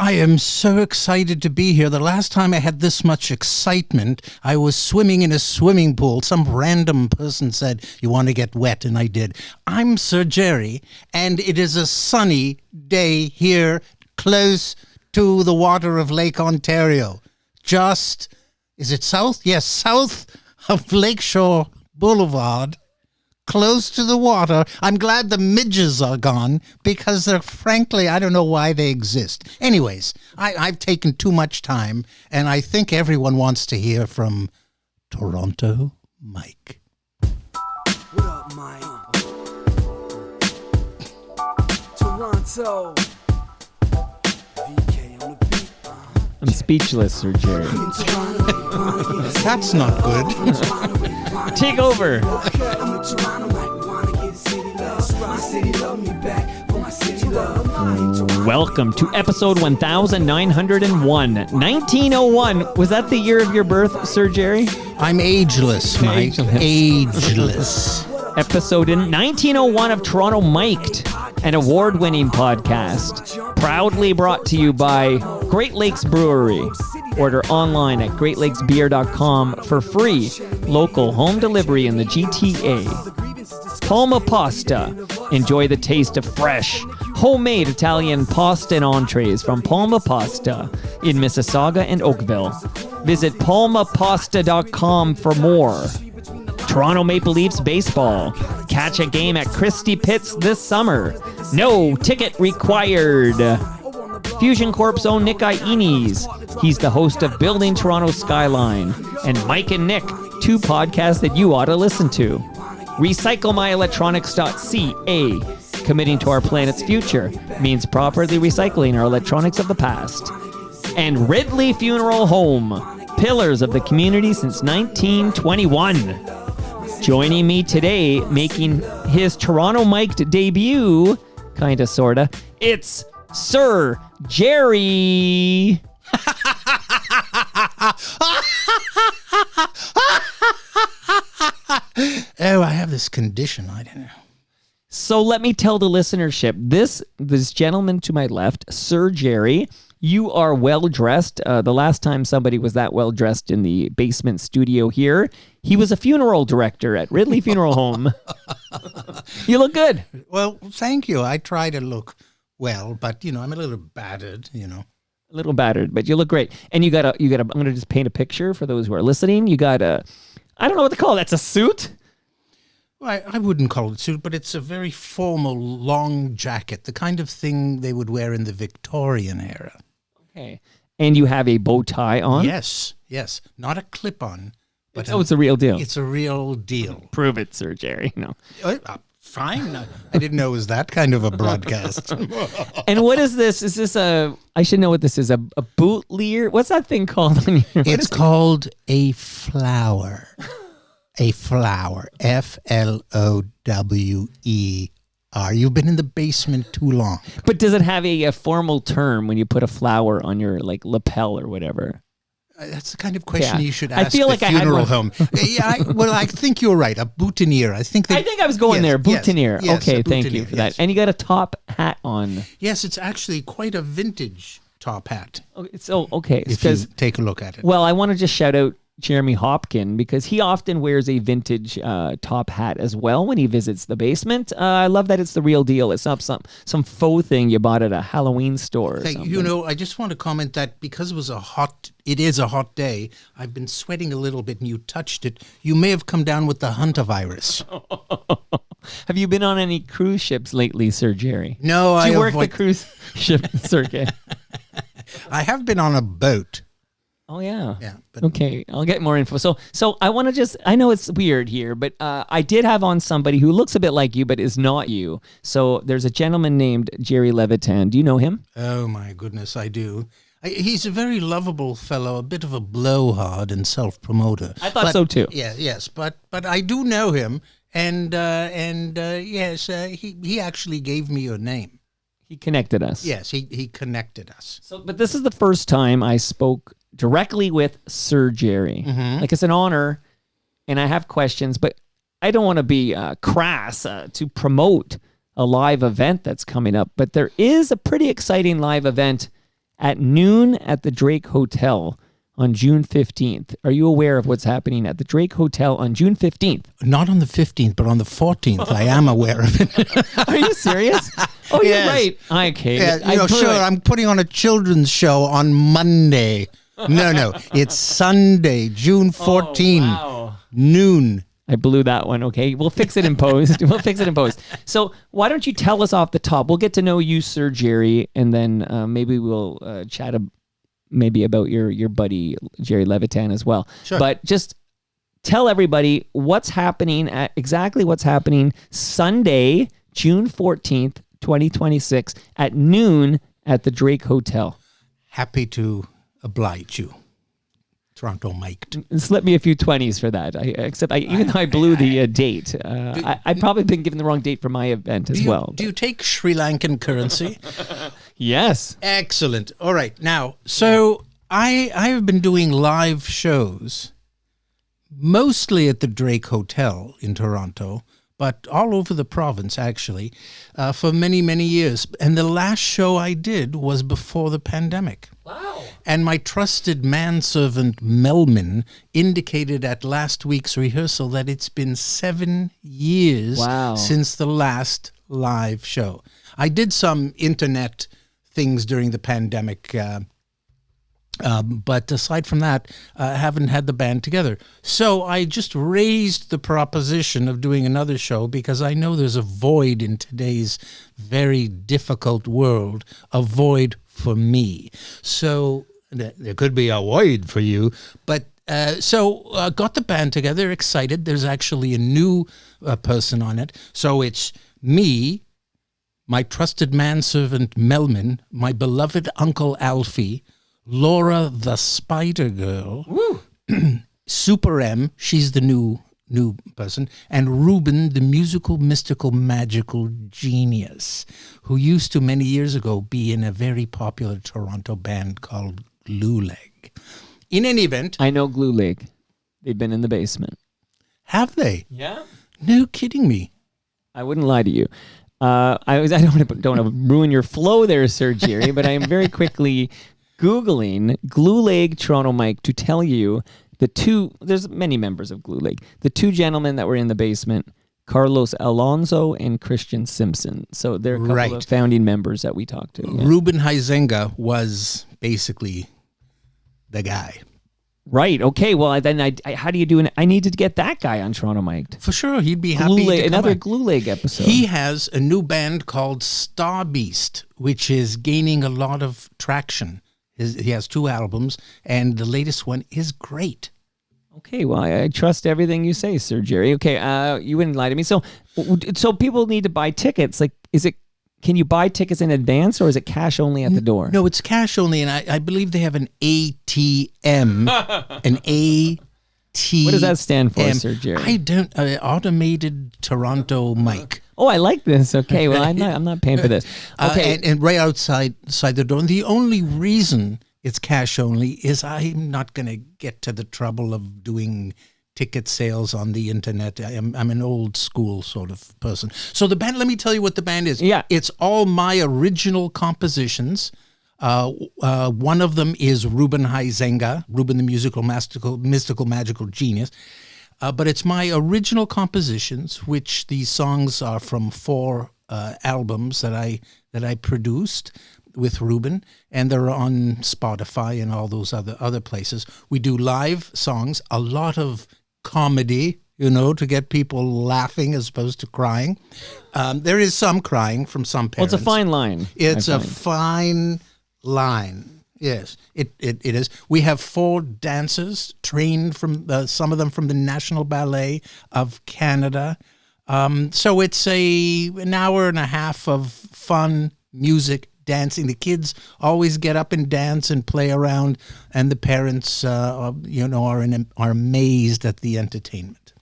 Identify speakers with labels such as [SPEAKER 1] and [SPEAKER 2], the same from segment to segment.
[SPEAKER 1] I am so excited to be here. The last time I had this much excitement, I was swimming in a swimming pool. Some random person said, "You want to get wet?" And I did. I'm Sir Jerry, and it is a sunny day here close to the water of Lake Ontario. Just, is it south? Yes, south of Lakeshore Boulevard. Close to the water. I'm glad the midges are gone because they're, frankly, I don't know why they exist. Anyways, I've taken too much time, and I think everyone wants to hear from Toronto Mike.
[SPEAKER 2] What up, Mike? Toronto. VK on the beat.
[SPEAKER 3] I'm speechless, Sir Jerry.
[SPEAKER 1] That's not good.
[SPEAKER 3] Take over. Welcome to episode 1901. 1901. Was that the year of your birth, Sir Jerry?
[SPEAKER 1] I'm ageless, Mike. Ageless.
[SPEAKER 3] Episode in 1901 of Toronto Mic'd, an award-winning podcast, proudly brought to you by Great Lakes Brewery. Order online at greatlakesbeer.com for free local home delivery in the GTA. Palma Pasta. Enjoy the taste of fresh, homemade Italian pasta and entrees from Palma Pasta in Mississauga and Oakville. Visit palmapasta.com for more. Toronto Maple Leafs baseball. Catch a game at Christie Pitts this summer. No ticket required. Fusion Corp's own Nick Iones. He's the host of Building Toronto Skyline. And Mike and Nick, two podcasts that you ought to listen to. RecycleMyElectronics.ca. Committing to our planet's future means properly recycling our electronics of the past. And Ridley Funeral Home. Pillars of the community since 1921. Joining me today, making his Toronto Mic'd debut, kinda, sorta, it's Sir Jerry.
[SPEAKER 1] Oh, I have this condition. I don't know.
[SPEAKER 3] So let me tell the listenership, this gentleman to my left, Sir Jerry, you are well-dressed. The last time somebody was that well-dressed in the basement studio here, he was a funeral director at Ridley Funeral Home. You look good.
[SPEAKER 1] Well, thank you. I try to look well, but, I'm a little battered,
[SPEAKER 3] A little battered, but you look great. And you got a, I'm going to just paint a picture for those who are listening. You got a, I don't know what to call it. That's a suit?
[SPEAKER 1] Well, I wouldn't call it a suit, but it's a very formal, long jacket, the kind of thing they would wear in the Victorian era.
[SPEAKER 3] Okay. And you have a bow tie on?
[SPEAKER 1] Yes. Not a clip-on. But
[SPEAKER 3] it's a real deal.
[SPEAKER 1] It's a real deal.
[SPEAKER 3] Prove it, Sir Jerry. No.
[SPEAKER 1] Fine. I didn't know it was that kind of a broadcast.
[SPEAKER 3] And what is this? Is this I should know what this is, a bootlier? What's that thing called?
[SPEAKER 1] It's called a flower. A flower. Flower. You've been in the basement too long.
[SPEAKER 3] But does it have a formal term when you put a flower on your lapel or whatever?
[SPEAKER 1] That's the kind of question you should ask
[SPEAKER 3] I feel
[SPEAKER 1] the
[SPEAKER 3] like
[SPEAKER 1] funeral home. I think you're right. A boutonniere. I think I was
[SPEAKER 3] going there. Boutonniere.
[SPEAKER 1] Yes,
[SPEAKER 3] okay, thank you for that. And you got a top hat on.
[SPEAKER 1] Yes, it's actually quite a vintage top hat.
[SPEAKER 3] Okay.
[SPEAKER 1] If you take a look at it.
[SPEAKER 3] Well, I want to just shout out Jeremy Hopkin because he often wears a vintage top hat as well when he visits the basement. I love that it's the real deal. It's not some faux thing you bought at a Halloween store or something.
[SPEAKER 1] I just want to comment that because it is a hot day, I've been sweating a little bit and you touched it. You may have come down with the hantavirus.
[SPEAKER 3] Have you been on any cruise ships lately, Sir Jerry?
[SPEAKER 1] No,
[SPEAKER 3] Do you work the cruise ship circuit?
[SPEAKER 1] I have been on a boat.
[SPEAKER 3] Oh, yeah.
[SPEAKER 1] Yeah. But
[SPEAKER 3] okay, I'll get more info. So I want to I know it's weird here, but I did have on somebody who looks a bit like you, but is not you. So there's a gentleman named Jerry Levitan. Do you know him?
[SPEAKER 1] Oh, my goodness, I do. He's a very lovable fellow, a bit of a blowhard and self-promoter.
[SPEAKER 3] I thought so, too.
[SPEAKER 1] Yeah, yes, but I do know him, and yes, he actually gave me your name.
[SPEAKER 3] He connected us.
[SPEAKER 1] Yes, he connected us.
[SPEAKER 3] But this is the first time I spoke directly with Sir Jerry.
[SPEAKER 1] Mm-hmm.
[SPEAKER 3] Like, it's an honor, and I have questions, but I don't want to be crass to promote a live event that's coming up. But there is a pretty exciting live event at noon at the Drake Hotel on June 15th. Are you aware of what's happening at the Drake Hotel on June 15th?
[SPEAKER 1] Not on the 15th, but on the 14th. I am aware of it.
[SPEAKER 3] Are you serious? Oh,
[SPEAKER 1] Yes.
[SPEAKER 3] you're right. Okay.
[SPEAKER 1] Yeah, sure. I'm putting on a children's show on Monday. No. It's Sunday, June 14, noon.
[SPEAKER 3] I blew that one. Okay. We'll fix it in post. So why don't you tell us off the top? We'll get to know you, Sir Jerry, and then maybe we'll chat maybe about your buddy, Jerry Levitan, as well.
[SPEAKER 1] Sure.
[SPEAKER 3] But just tell everybody exactly what's happening Sunday, June 14th, 2026 at noon at the Drake Hotel.
[SPEAKER 1] Happy to oblige you. Toronto Mike.
[SPEAKER 3] Slip me a few 20s for that. Even though I blew the date. I've probably been given the wrong date for my event as well.
[SPEAKER 1] Do you take Sri Lankan currency?
[SPEAKER 3] Yes.
[SPEAKER 1] Excellent. All right. Now, so I have been doing live shows, mostly at the Drake Hotel in Toronto, but all over the province, actually, for many, many years. And the last show I did was before the pandemic.
[SPEAKER 3] Wow.
[SPEAKER 1] And my trusted manservant, Melman, indicated at last week's rehearsal that it's been 7 years since the last live show. I did some internet things during the pandemic, but aside from that, I haven't had the band together. So I just raised the proposition of doing another show because I know there's a void in today's very difficult world, a void for me. So there could be a void for you, but so got the band together, excited. There's actually a new person on it. So it's me, my trusted manservant Melman, my beloved Uncle Alfie, Laura the Spider Girl, Super M, she's the new person, and Ruben, the musical, mystical, magical genius, who used to many years ago be in a very popular Toronto band called Glue Leg. In any event,
[SPEAKER 3] I know Glue Leg. They've been in the basement.
[SPEAKER 1] Have they?
[SPEAKER 3] Yeah.
[SPEAKER 1] No kidding me.
[SPEAKER 3] I wouldn't lie to you. I don't want to ruin your flow there, Sir Jerry, but I am very quickly Googling Glue Leg Toronto Mike to tell you there's many members of Glue Leg. The two gentlemen that were in the basement, Carlos Alonso and Christian Simpson. So they're a couple of founding members that we talked to. Yeah.
[SPEAKER 1] Ruben Huizenga was basically the guy.
[SPEAKER 3] Right. Okay. Well, then how do you do I needed to get that guy on Toronto Mike.
[SPEAKER 1] For sure. He'd be happy to come
[SPEAKER 3] another
[SPEAKER 1] on.
[SPEAKER 3] Glue Leg episode.
[SPEAKER 1] He has a new band called Star Beast, which is gaining a lot of traction. He has 2 albums, and the latest one is great.
[SPEAKER 3] Okay, well, I trust everything you say, Sir Jerry. Okay, you wouldn't lie to me. So people need to buy tickets. Like, can you buy tickets in advance, or is it cash only at the door?
[SPEAKER 1] No, it's cash only, and I believe they have an ATM. An ATM.
[SPEAKER 3] What does that stand for, Sir Jerry?
[SPEAKER 1] I don't. Automated Toronto Mike.
[SPEAKER 3] Oh, I like this. Okay, well, I'm not paying for this. Okay,
[SPEAKER 1] and right outside the door. And the only reason it's cash only is I'm not going to get to the trouble of doing ticket sales on the internet. I'm an old school sort of person. So the band, let me tell you what the band is.
[SPEAKER 3] Yeah.
[SPEAKER 1] It's all my original compositions. One of them is Ruben Huizenga, Ruben the musical, mystical, magical genius. But it's my original compositions, which these songs are from 4 albums that I produced with Ruben, and they're on Spotify and all those other places. We do live songs, a lot of comedy, to get people laughing as opposed to crying. There is some crying from some parents.
[SPEAKER 3] Well, it's a fine line.
[SPEAKER 1] It's a fine line. Yes, it is. We have 4 dancers trained from some of them from the National Ballet of Canada. So it's an hour and a half of fun music, dancing. The kids always get up and dance and play around, and the parents, are amazed at the entertainment.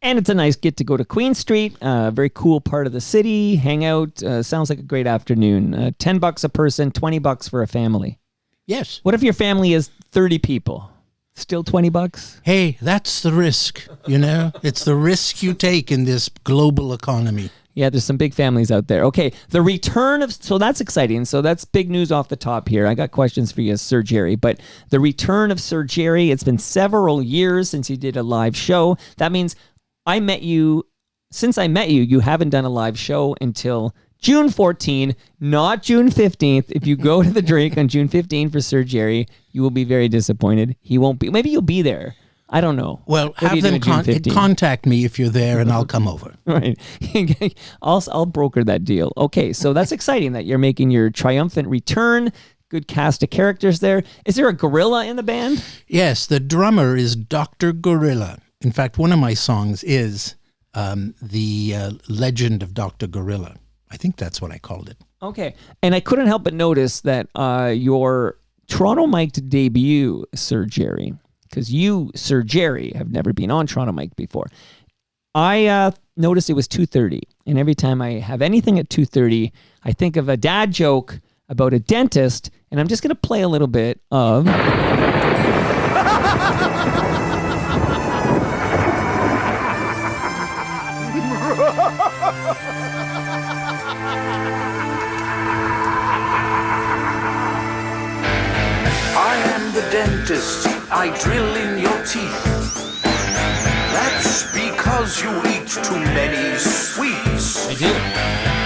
[SPEAKER 3] And it's a nice get to go to Queen Street, very cool part of the city, hang out. Sounds like a great afternoon. $10 a person, $20 for a family.
[SPEAKER 1] Yes.
[SPEAKER 3] What if your family is 30 people? Still $20?
[SPEAKER 1] Hey, that's the risk, It's the risk you take in this global economy.
[SPEAKER 3] Yeah, there's some big families out there. Okay, the return of... So that's exciting. So that's big news off the top here. I got questions for you, Sir Jerry. But the return of Sir Jerry, it's been several years since you did a live show. That means I met you... Since I met you, you haven't done a live show until June 14, not June 15th. If you go to the drink on June 15 for Sir Jerry, you will be very disappointed. He won't be. Maybe you'll be there. I don't know.
[SPEAKER 1] Well, have them contact me if you're there, and I'll come over.
[SPEAKER 3] Right. I'll broker that deal. Okay, so that's exciting that you're making your triumphant return. Good cast of characters there. Is there a gorilla in the band?
[SPEAKER 1] Yes, the drummer is Dr. Gorilla. In fact, one of my songs is the Legend of Dr. Gorilla. I think that's what I called it.
[SPEAKER 3] Okay, and I couldn't help but notice that your Toronto Mic'd debut, Sir Jerry, because you, Sir Jerry, have never been on Toronto Mic before. I noticed it was 2:30, and every time I have anything at 2:30, I think of a dad joke about a dentist, and I'm just going to play a little bit of...
[SPEAKER 2] I am the dentist, I drill in your teeth. That's because you eat too many sweets.
[SPEAKER 3] I do.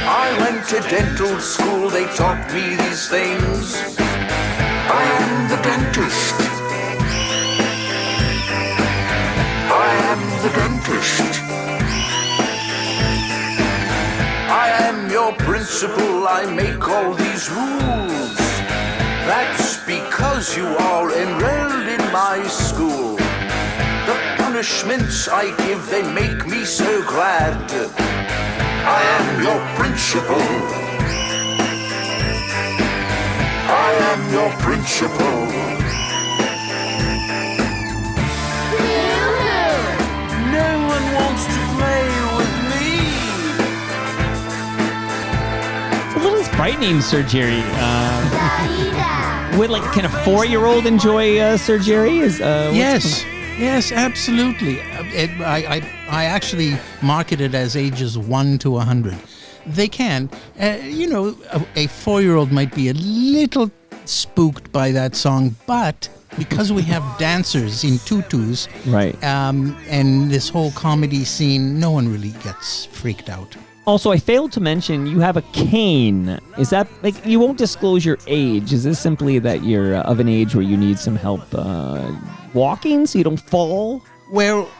[SPEAKER 2] I went to dental school, they taught me these things. I am the dentist. I am the dentist. I am your principal, I make all these rules. That's because you are enrolled in my school. The punishments I give, they make me so glad. I am your principal. I am your principal. No one wants to play with me.
[SPEAKER 3] It's a little frightening, Sir Jerry. Can a 4-year-old enjoy Sir Jerry?
[SPEAKER 1] Yes, absolutely. I actually market it as ages 1 to 100. They can. A 4-year-old might be a little spooked by that song, but because we have dancers in tutus,
[SPEAKER 3] right,
[SPEAKER 1] and this whole comedy scene, no one really gets freaked out.
[SPEAKER 3] Also, I failed to mention you have a cane. Is that, you won't disclose your age. Is this simply that you're of an age where you need some help walking so you don't fall?
[SPEAKER 1] Well,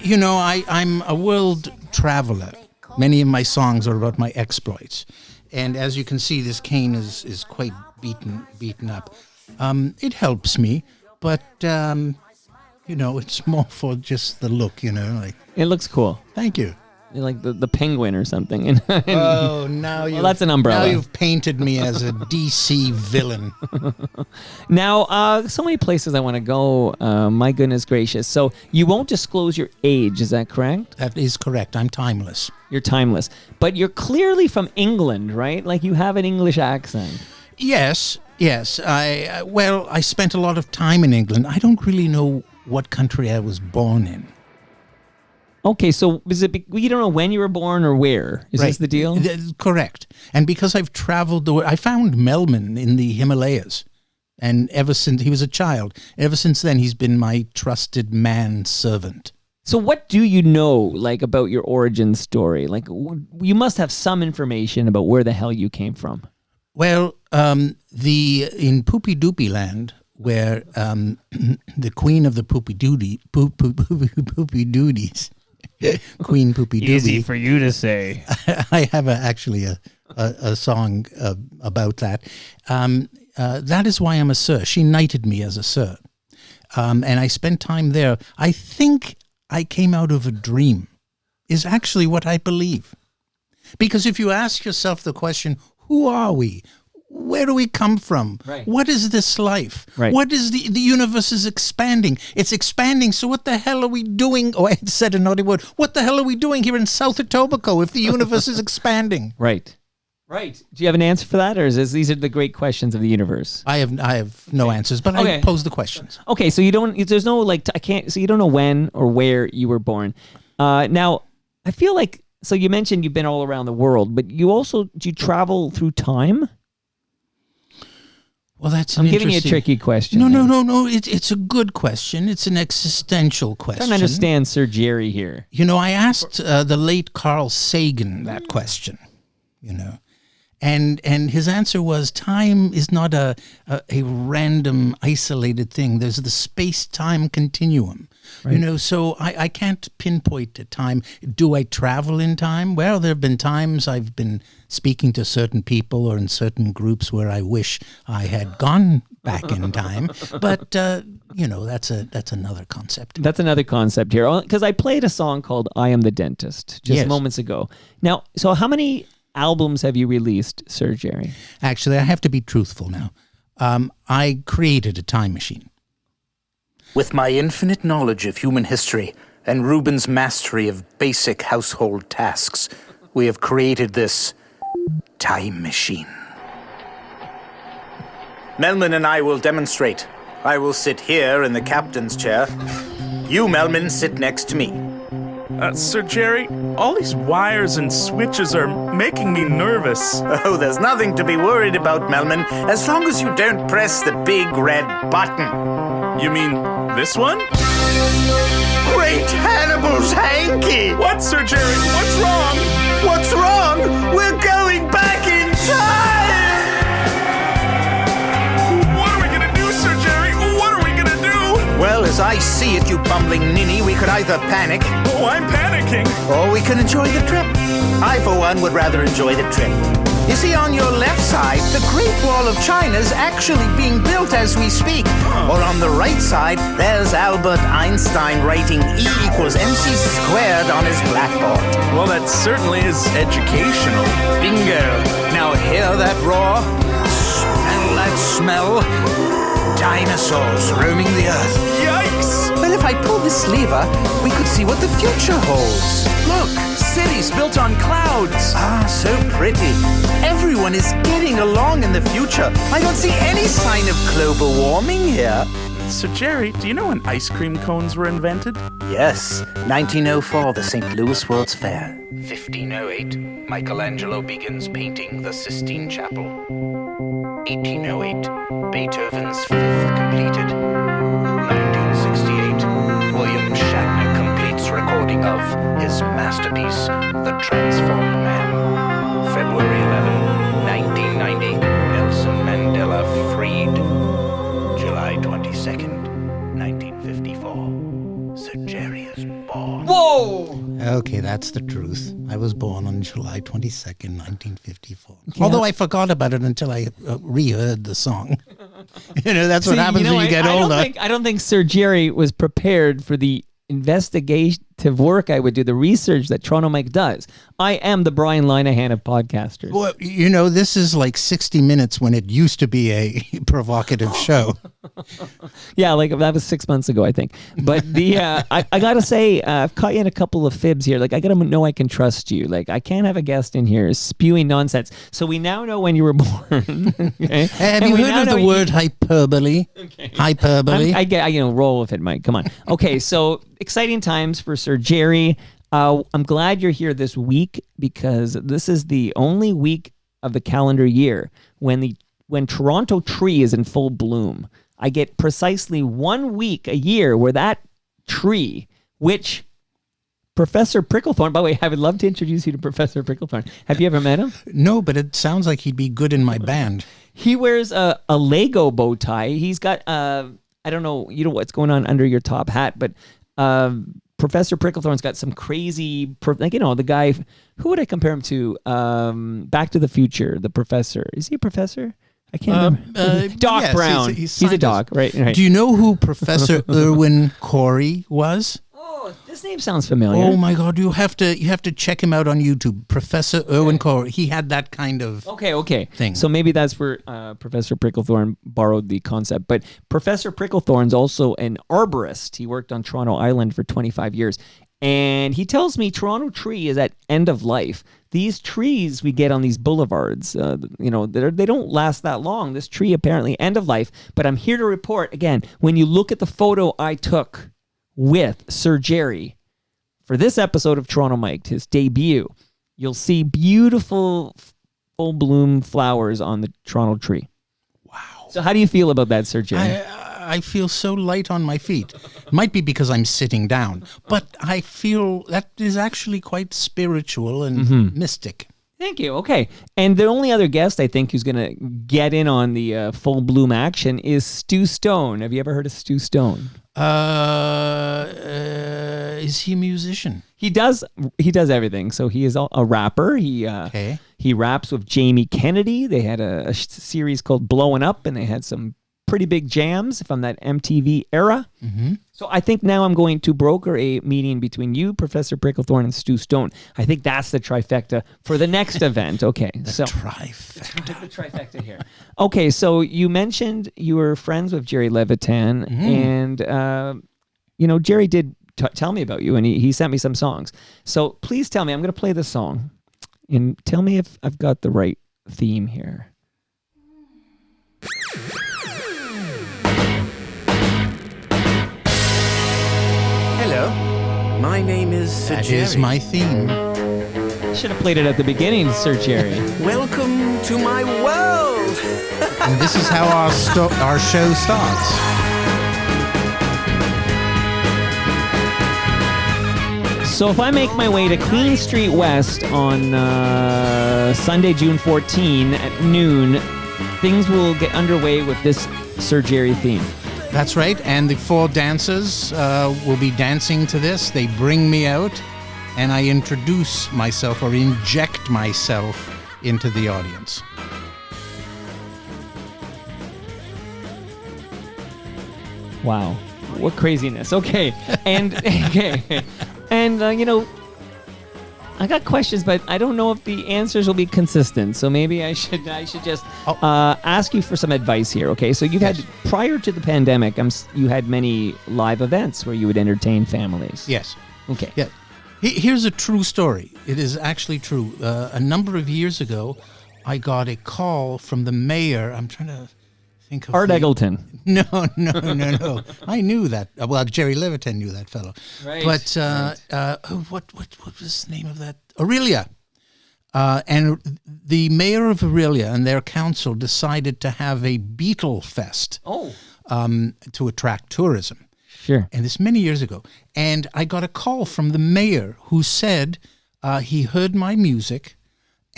[SPEAKER 1] I'm a world traveler. Many of my songs are about my exploits. And as you can see, this cane is quite beaten up. It helps me, but, it's more for just the look,
[SPEAKER 3] It looks cool.
[SPEAKER 1] Thank you.
[SPEAKER 3] You're like the penguin or something.
[SPEAKER 1] Now
[SPEAKER 3] that's an umbrella.
[SPEAKER 1] Now you've painted me as a DC villain.
[SPEAKER 3] Now, so many places I want to go. My goodness gracious. So you won't disclose your age, is that correct?
[SPEAKER 1] That is correct. I'm timeless.
[SPEAKER 3] You're timeless. But you're clearly from England, right? Like you have an English accent.
[SPEAKER 1] Yes. I spent a lot of time in England. I don't really know what country I was born in.
[SPEAKER 3] Okay, so you don't know when you were born or where? Is this the deal?
[SPEAKER 1] Correct. And because I've traveled the world, I found Melman in the Himalayas. And ever since he was a child, ever since then, he's been my trusted manservant.
[SPEAKER 3] So what do you know, about your origin story? You must have some information about where the hell you came from.
[SPEAKER 1] Well, in Poopy Doopy Land, where the queen of the Poopy Doodies, Queen Poopy Doopy.
[SPEAKER 3] Easy for you to say.
[SPEAKER 1] I have actually a song about that. That is why I'm a sir. She knighted me as a sir. And I spent time there. I think I came out of a dream, is actually what I believe. Because if you ask yourself the question, who are we? Where do we come from?
[SPEAKER 3] Right.
[SPEAKER 1] What is this life?
[SPEAKER 3] Right.
[SPEAKER 1] What is the universe is expanding? It's expanding, so what the hell are we doing? Oh, I said a naughty word. What the hell are we doing here in South Etobicoke if the universe is expanding?
[SPEAKER 3] Right. Do you have an answer for that, or these are the great questions of the universe?
[SPEAKER 1] I have no answers, but
[SPEAKER 3] okay.
[SPEAKER 1] I pose the questions.
[SPEAKER 3] Okay, so you don't know when or where you were born. Now, I feel like So you mentioned you've been all around the world, but do you travel through time?
[SPEAKER 1] Well, that's
[SPEAKER 3] I'm giving you a tricky question.
[SPEAKER 1] No. It's a good question. It's an existential question.
[SPEAKER 3] I don't understand Sir Jerry here.
[SPEAKER 1] I asked the late Carl Sagan that question, and his answer was time is not a random, isolated thing. There's the space-time continuum. Right. So I can't pinpoint a time. Do I travel in time? Well, there have been times I've been speaking to certain people or in certain groups where I wish I had gone back in time. But, that's another concept.
[SPEAKER 3] That's another concept here. Because I played a song called I Am the Dentist just moments ago. Now, so how many albums have you released, Sir Jerry?
[SPEAKER 1] Actually, I have to be truthful now. I created a time machine.
[SPEAKER 4] With my infinite knowledge of human history and Ruben's mastery of basic household tasks, we have created this time machine. Melman and I will demonstrate. I will sit here in the captain's chair. You, Melman, sit next to me.
[SPEAKER 5] Sir Jerry, all these wires and switches are making me nervous.
[SPEAKER 4] Oh, there's nothing to be worried about, Melman, as long as you don't press the big red button.
[SPEAKER 5] You mean this one?
[SPEAKER 4] Great Hannibal's hanky!
[SPEAKER 5] What, Sir Jerry? What's wrong?
[SPEAKER 4] What's wrong? We're going back in time!
[SPEAKER 5] What are we gonna do, Sir Jerry? What are we gonna do?
[SPEAKER 4] Well, as I see it, you bumbling ninny, we could either panic...
[SPEAKER 5] Oh, I'm panicking!
[SPEAKER 4] Or we can enjoy the trip. I, for one, would rather enjoy the trip. You see, on your left side, the Great Wall of China is actually being built as we speak. Or on the right side, there's Albert Einstein writing E equals MC squared on his blackboard.
[SPEAKER 5] Well, that certainly is educational.
[SPEAKER 4] Bingo. Now hear that roar? Smell that smell? Dinosaurs roaming the earth.
[SPEAKER 5] Yikes!
[SPEAKER 4] Well, if I pull this lever, we could see what the future holds.
[SPEAKER 5] Look, cities built on clouds.
[SPEAKER 4] Ah, so pretty. Everyone is getting along in the future. I don't see any sign of global warming here.
[SPEAKER 5] So, Jerry, do you know when ice cream cones were invented?
[SPEAKER 4] Yes, 1904, the St. Louis World's Fair.
[SPEAKER 6] 1508, Michelangelo begins painting the Sistine Chapel. 1808, Beethoven's Fifth completed. 1968, William Shatner completes recording of his masterpiece, The Transformed Man. February 11, 1990, Nelson Mandela freed. July 22nd, 1954, Sir Jerry is born.
[SPEAKER 3] Whoa!
[SPEAKER 1] Okay, that's the truth. I was born on July 22nd, 1954. Yeah. Although I forgot about it until I reheard the song. That's what happens when you get older.
[SPEAKER 3] I don't think Sir Jerry was prepared for the investigative work I would do, the research that Toronto Mike does. I am the Brian Linehan of podcasters.
[SPEAKER 1] Well, this is like 60 Minutes when it used to be a provocative show.
[SPEAKER 3] Yeah, like that was 6 months ago, I think. But I gotta say, I've caught you in a couple of fibs here. Like, I gotta know I can trust you. Like, I can't have a guest in here spewing nonsense. So we now know when you were born. Okay?
[SPEAKER 1] Have you heard of the word hyperbole? Okay. Hyperbole.
[SPEAKER 3] I roll with it, Mike. Come on. Okay, so exciting times for Sir Jerry. I'm glad you're here this week because this is the only week of the calendar year when Toronto tree is in full bloom. I get precisely 1 week a year where that tree, which Professor Pricklethorne, by the way, I would love to introduce you to Professor Pricklethorne. Have you ever met him?
[SPEAKER 1] No, but it sounds like he'd be good in my band.
[SPEAKER 3] He wears a Lego bow tie. He's got, I don't know, what's going on under your top hat, but Professor Pricklethorne's got some crazy, the guy, who would I compare him to? Back to the Future, the professor. Is he a professor? I can't remember. Doc
[SPEAKER 1] yes,
[SPEAKER 3] Brown. He's a doc, right?
[SPEAKER 1] Do you know who Professor Irwin Corey was?
[SPEAKER 3] Oh, this name sounds familiar.
[SPEAKER 1] Oh my God! You have to check him out on YouTube, Professor Irwin Corey. He had that kind of
[SPEAKER 3] thing. So maybe that's where Professor Pricklethorne borrowed the concept. But Professor Pricklethorne's also an arborist. He worked on Toronto Island for 25 years. And he tells me Toronto tree is at end of life. These trees we get on these boulevards, they don't last that long. This tree apparently end of life. But I'm here to report, again, when you look at the photo I took with Sir Jerry for this episode of Toronto Mike, his debut, you'll see beautiful full bloom flowers on the Toronto tree.
[SPEAKER 1] Wow.
[SPEAKER 3] So how do you feel about that, Sir Jerry?
[SPEAKER 1] I feel so light on my feet. Might be because I'm sitting down, but I feel that is actually quite spiritual and mystic.
[SPEAKER 3] Thank you. Okay. And the only other guest I think who's going to get in on the full bloom action is Stu Stone. Have you ever heard of Stu Stone?
[SPEAKER 1] Is he a musician?
[SPEAKER 3] He does everything. So he is a rapper. He raps with Jamie Kennedy. They had a series called Blowing Up, and they had some pretty big jams from that MTV era. Mm-hmm. So I think now I'm going to broker a meeting between you, Professor Bricklethorne, and Stu Stone. I think that's the trifecta for the next event. Okay.
[SPEAKER 1] The
[SPEAKER 3] trifecta here. Okay, so you mentioned you were friends with Jerry Levitan, and Jerry did tell me about you, and he sent me some songs. So please tell me, I'm going to play the song, and tell me if I've got the right theme here.
[SPEAKER 2] Hello, my name is Sir Jerry.
[SPEAKER 1] That is my theme.
[SPEAKER 3] Should have played it at the beginning, Sir Jerry.
[SPEAKER 2] Welcome to my world.
[SPEAKER 1] And this is how our show starts.
[SPEAKER 3] So if I make my way to Queen Street West on Sunday, June 14 at noon, things will get underway with this Sir Jerry theme.
[SPEAKER 1] That's right, and the 4 dancers will be dancing to this. They bring me out, and I introduce myself or inject myself into the audience.
[SPEAKER 3] Wow, what craziness! Okay, and I got questions, but I don't know if the answers will be consistent. So maybe I should just ask you for some advice here. Okay, so you've had, prior to the pandemic, you had many live events where you would entertain families.
[SPEAKER 1] Yes.
[SPEAKER 3] Okay.
[SPEAKER 1] Yeah. Here's a true story. It is actually true. A number of years ago, I got a call from the mayor. I'm trying to think of
[SPEAKER 3] Art Eggleton.
[SPEAKER 1] No. I knew that. Well, Jerry Levitan knew that fellow.
[SPEAKER 3] Right.
[SPEAKER 1] But what was the name of that? Aurelia. And the mayor of Aurelia and their council decided to have a Beatle Fest. To attract tourism.
[SPEAKER 3] Sure.
[SPEAKER 1] And this many years ago. And I got a call from the mayor who said he heard my music.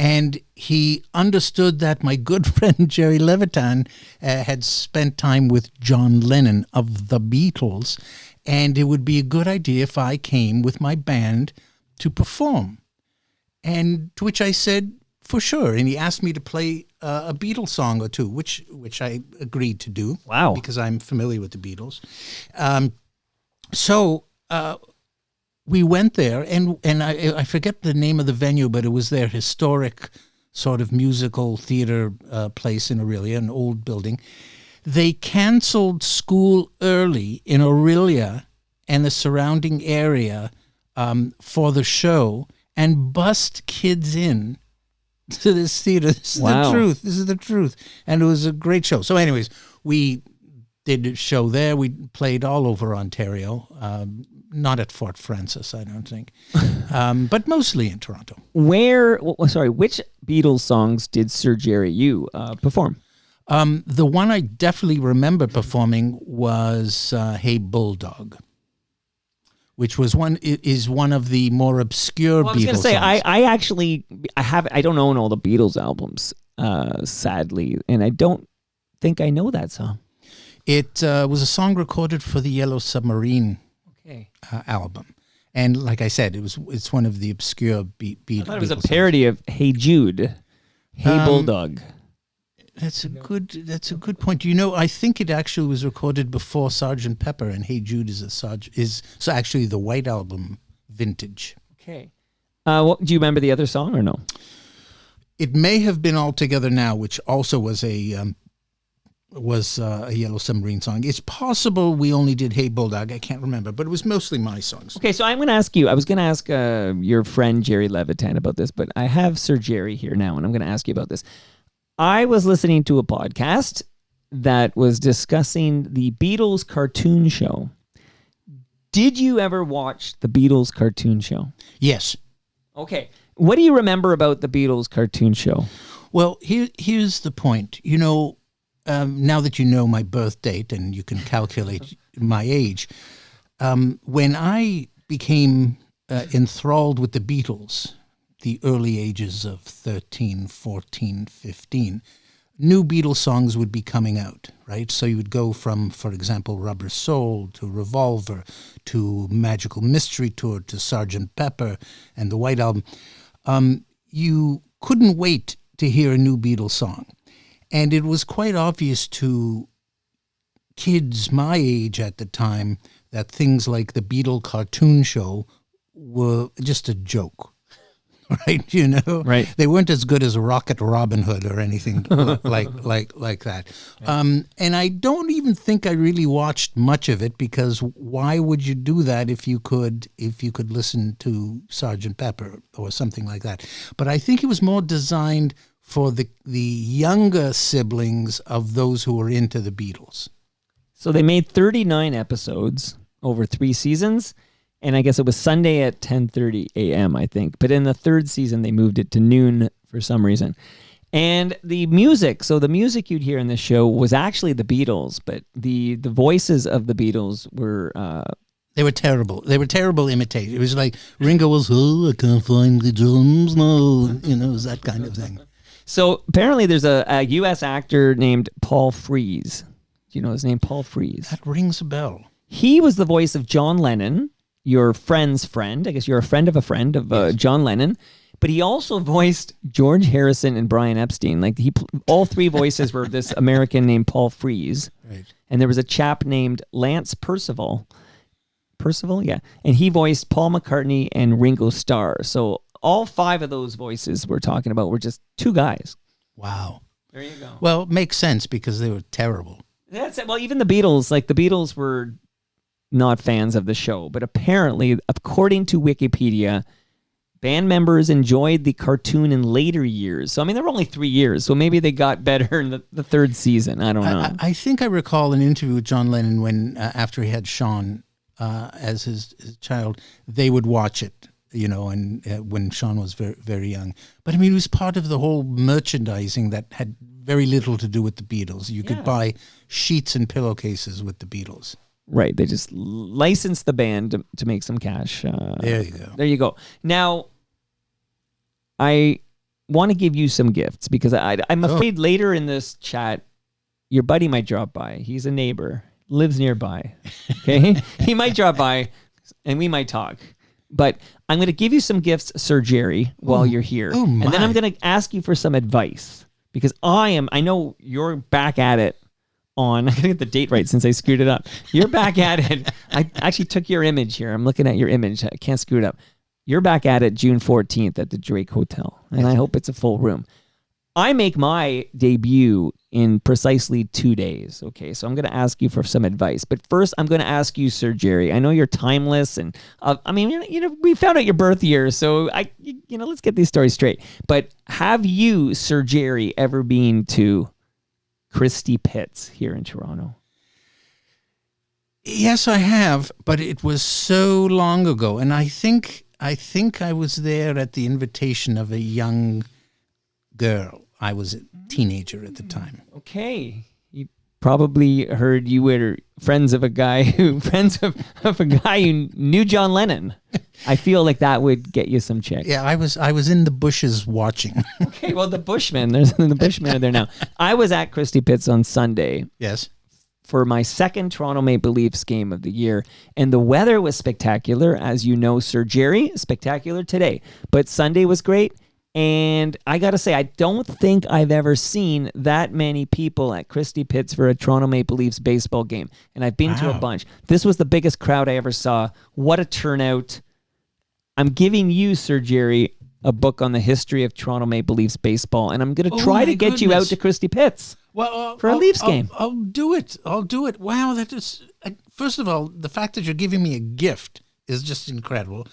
[SPEAKER 1] And he understood that my good friend Jerry Levitan had spent time with John Lennon of the Beatles, and it would be a good idea if I came with my band to perform. And to which I said, for sure. And he asked me to play a Beatles song or two, which I agreed to do.
[SPEAKER 3] Wow.
[SPEAKER 1] Because I'm familiar with the Beatles. So we went there, and I forget the name of the venue, but it was their historic sort of musical theater place in Aurelia, an old building. They canceled school early in Aurelia and the surrounding area for the show and bussed kids in to this theater. This is the truth. This is the truth. And it was a great show. So anyways, we did a show there. We played all over Ontario. Not at Fort Francis, I don't think, but mostly in Toronto.
[SPEAKER 3] Which Beatles songs did Sir Jerry perform?
[SPEAKER 1] The one I definitely remember performing was "Hey Bulldog," which was one of the more obscure Beatles songs. I was going to say,
[SPEAKER 3] I don't own all the Beatles albums, sadly, and I don't think I know that song.
[SPEAKER 1] It was a song recorded for the Yellow Submarine album, and like I said, it's one of the obscure Beatles.
[SPEAKER 3] I thought it was a parody of "Hey Jude," "Hey Bulldog."
[SPEAKER 1] That's a good point. I think it actually was recorded before Sgt. Pepper, and "Hey Jude" is actually the White Album vintage.
[SPEAKER 3] Okay. Do you remember the other song or no?
[SPEAKER 1] It may have been All Together Now, which also was a Yellow Submarine song. It's possible we only did "Hey Bulldog." I can't remember, but it was mostly my songs.
[SPEAKER 3] Okay, so I'm going to ask you. I was going to ask your friend Jerry Levitan about this, but I have Sir Jerry here now, and I'm going to ask you about this. I was listening to a podcast that was discussing the Beatles cartoon show. Did you ever watch the Beatles cartoon show?
[SPEAKER 1] Yes.
[SPEAKER 3] Okay. What do you remember about the Beatles cartoon show?
[SPEAKER 1] Well, here's the point. Now that you know my birth date and you can calculate my age, when I became enthralled with the Beatles, the early ages of 13, 14, 15, new Beatles songs would be coming out, right? So you would go from, for example, Rubber Soul to Revolver to Magical Mystery Tour to Sgt. Pepper and the White Album. You couldn't wait to hear a new Beatles song. And it was quite obvious to kids my age at the time that things like the Beatle cartoon show were just a joke. Right,
[SPEAKER 3] Right.
[SPEAKER 1] They weren't as good as Rocket Robin Hood or anything like that. And I don't even think I really watched much of it, because why would you do that if you could listen to Sgt. Pepper or something like that? But I think it was more designed for the younger siblings of those who were into the Beatles.
[SPEAKER 3] So they made 39 episodes over 3 seasons. And I guess it was Sunday at 10:30 a.m., I think. But in the 3rd season, they moved it to noon for some reason. And the music you'd hear in this show was actually the Beatles, but the voices of the Beatles were...
[SPEAKER 1] They were terrible. They were terrible imitators. It was like Ringo was, I can't find the drums now. It was that kind of thing.
[SPEAKER 3] So apparently there's a U.S. actor named Paul Frees. Do you know his name? Paul Frees.
[SPEAKER 1] That rings a bell.
[SPEAKER 3] He was the voice of John Lennon, your friend's friend. I guess you're a friend of
[SPEAKER 1] Yes.
[SPEAKER 3] John Lennon. But he also voiced George Harrison and Brian Epstein. Like all 3 voices were this American named Paul Frees.
[SPEAKER 1] Right.
[SPEAKER 3] And there was a chap named Lance Percival. Percival, yeah. And he voiced Paul McCartney and Ringo Starr. So all 5 of those voices we're talking about were just 2 guys.
[SPEAKER 1] Wow.
[SPEAKER 3] There you go.
[SPEAKER 1] Well, it makes sense because they were terrible.
[SPEAKER 3] That's it. Well, even the Beatles were not fans of the show, but apparently, according to Wikipedia, band members enjoyed the cartoon in later years. So, I mean, there were only 3 years, so maybe they got better in the 3rd season. I don't know.
[SPEAKER 1] I think I recall an interview with John Lennon when, after he had Sean as his child, they would watch it, and when Sean was very, very young. But, I mean, it was part of the whole merchandising that had very little to do with the Beatles. You could buy sheets and pillowcases with the Beatles.
[SPEAKER 3] Right. They just licensed the band to make some cash.
[SPEAKER 1] There you go.
[SPEAKER 3] There you go. Now, I want to give you some gifts because I'm afraid later in this chat, your buddy might drop by. He's a neighbor, lives nearby. Okay? He might drop by and we might talk. But I'm going to give you some gifts, Sir Jerry, while you're here.
[SPEAKER 1] Oh, my.
[SPEAKER 3] And then I'm going to ask you for some advice because I know you're back at it. I gotta get the date right since I screwed it up. You're back at it. I actually took your image here. I'm looking at your image. I can't screw it up. You're back at it June 14th at the Drake Hotel, and I hope it's a full room. I make my debut in precisely 2 days. Okay, so I'm going to ask you for some advice. But first, I'm going to ask you, Sir Jerry. I know you're timeless, and we found out your birth year, so let's get these stories straight. But have you, Sir Jerry, ever been to Christie Pitts here in Toronto?
[SPEAKER 1] Yes, I have, but it was so long ago, and I think I was there at the invitation of a young girl. I was a teenager at the time.
[SPEAKER 3] Okay, you probably heard you were friends of a guy who knew John Lennon. I feel like that would get you some chicks.
[SPEAKER 1] Yeah, I was in the bushes watching.
[SPEAKER 3] Okay, well, the Bushmen are there now. I was at Christie Pitts on Sunday.
[SPEAKER 1] Yes.
[SPEAKER 3] For my 2nd Toronto Maple Leafs game of the year, and the weather was spectacular, as you know, Sir Jerry, spectacular today. But Sunday was great, and I gotta say, I don't think I've ever seen that many people at Christie Pitts for a Toronto Maple Leafs baseball game, and I've been to a bunch. This was the biggest crowd I ever saw. What a turnout. I'm giving you, Sir Jerry, a book on the history of Toronto Maple Leafs baseball, and I'm going to try to get you out to Christie Pitts for a Leafs game.
[SPEAKER 1] I'll do it. Wow, that is... First of all, the fact that you're giving me a gift is just incredible,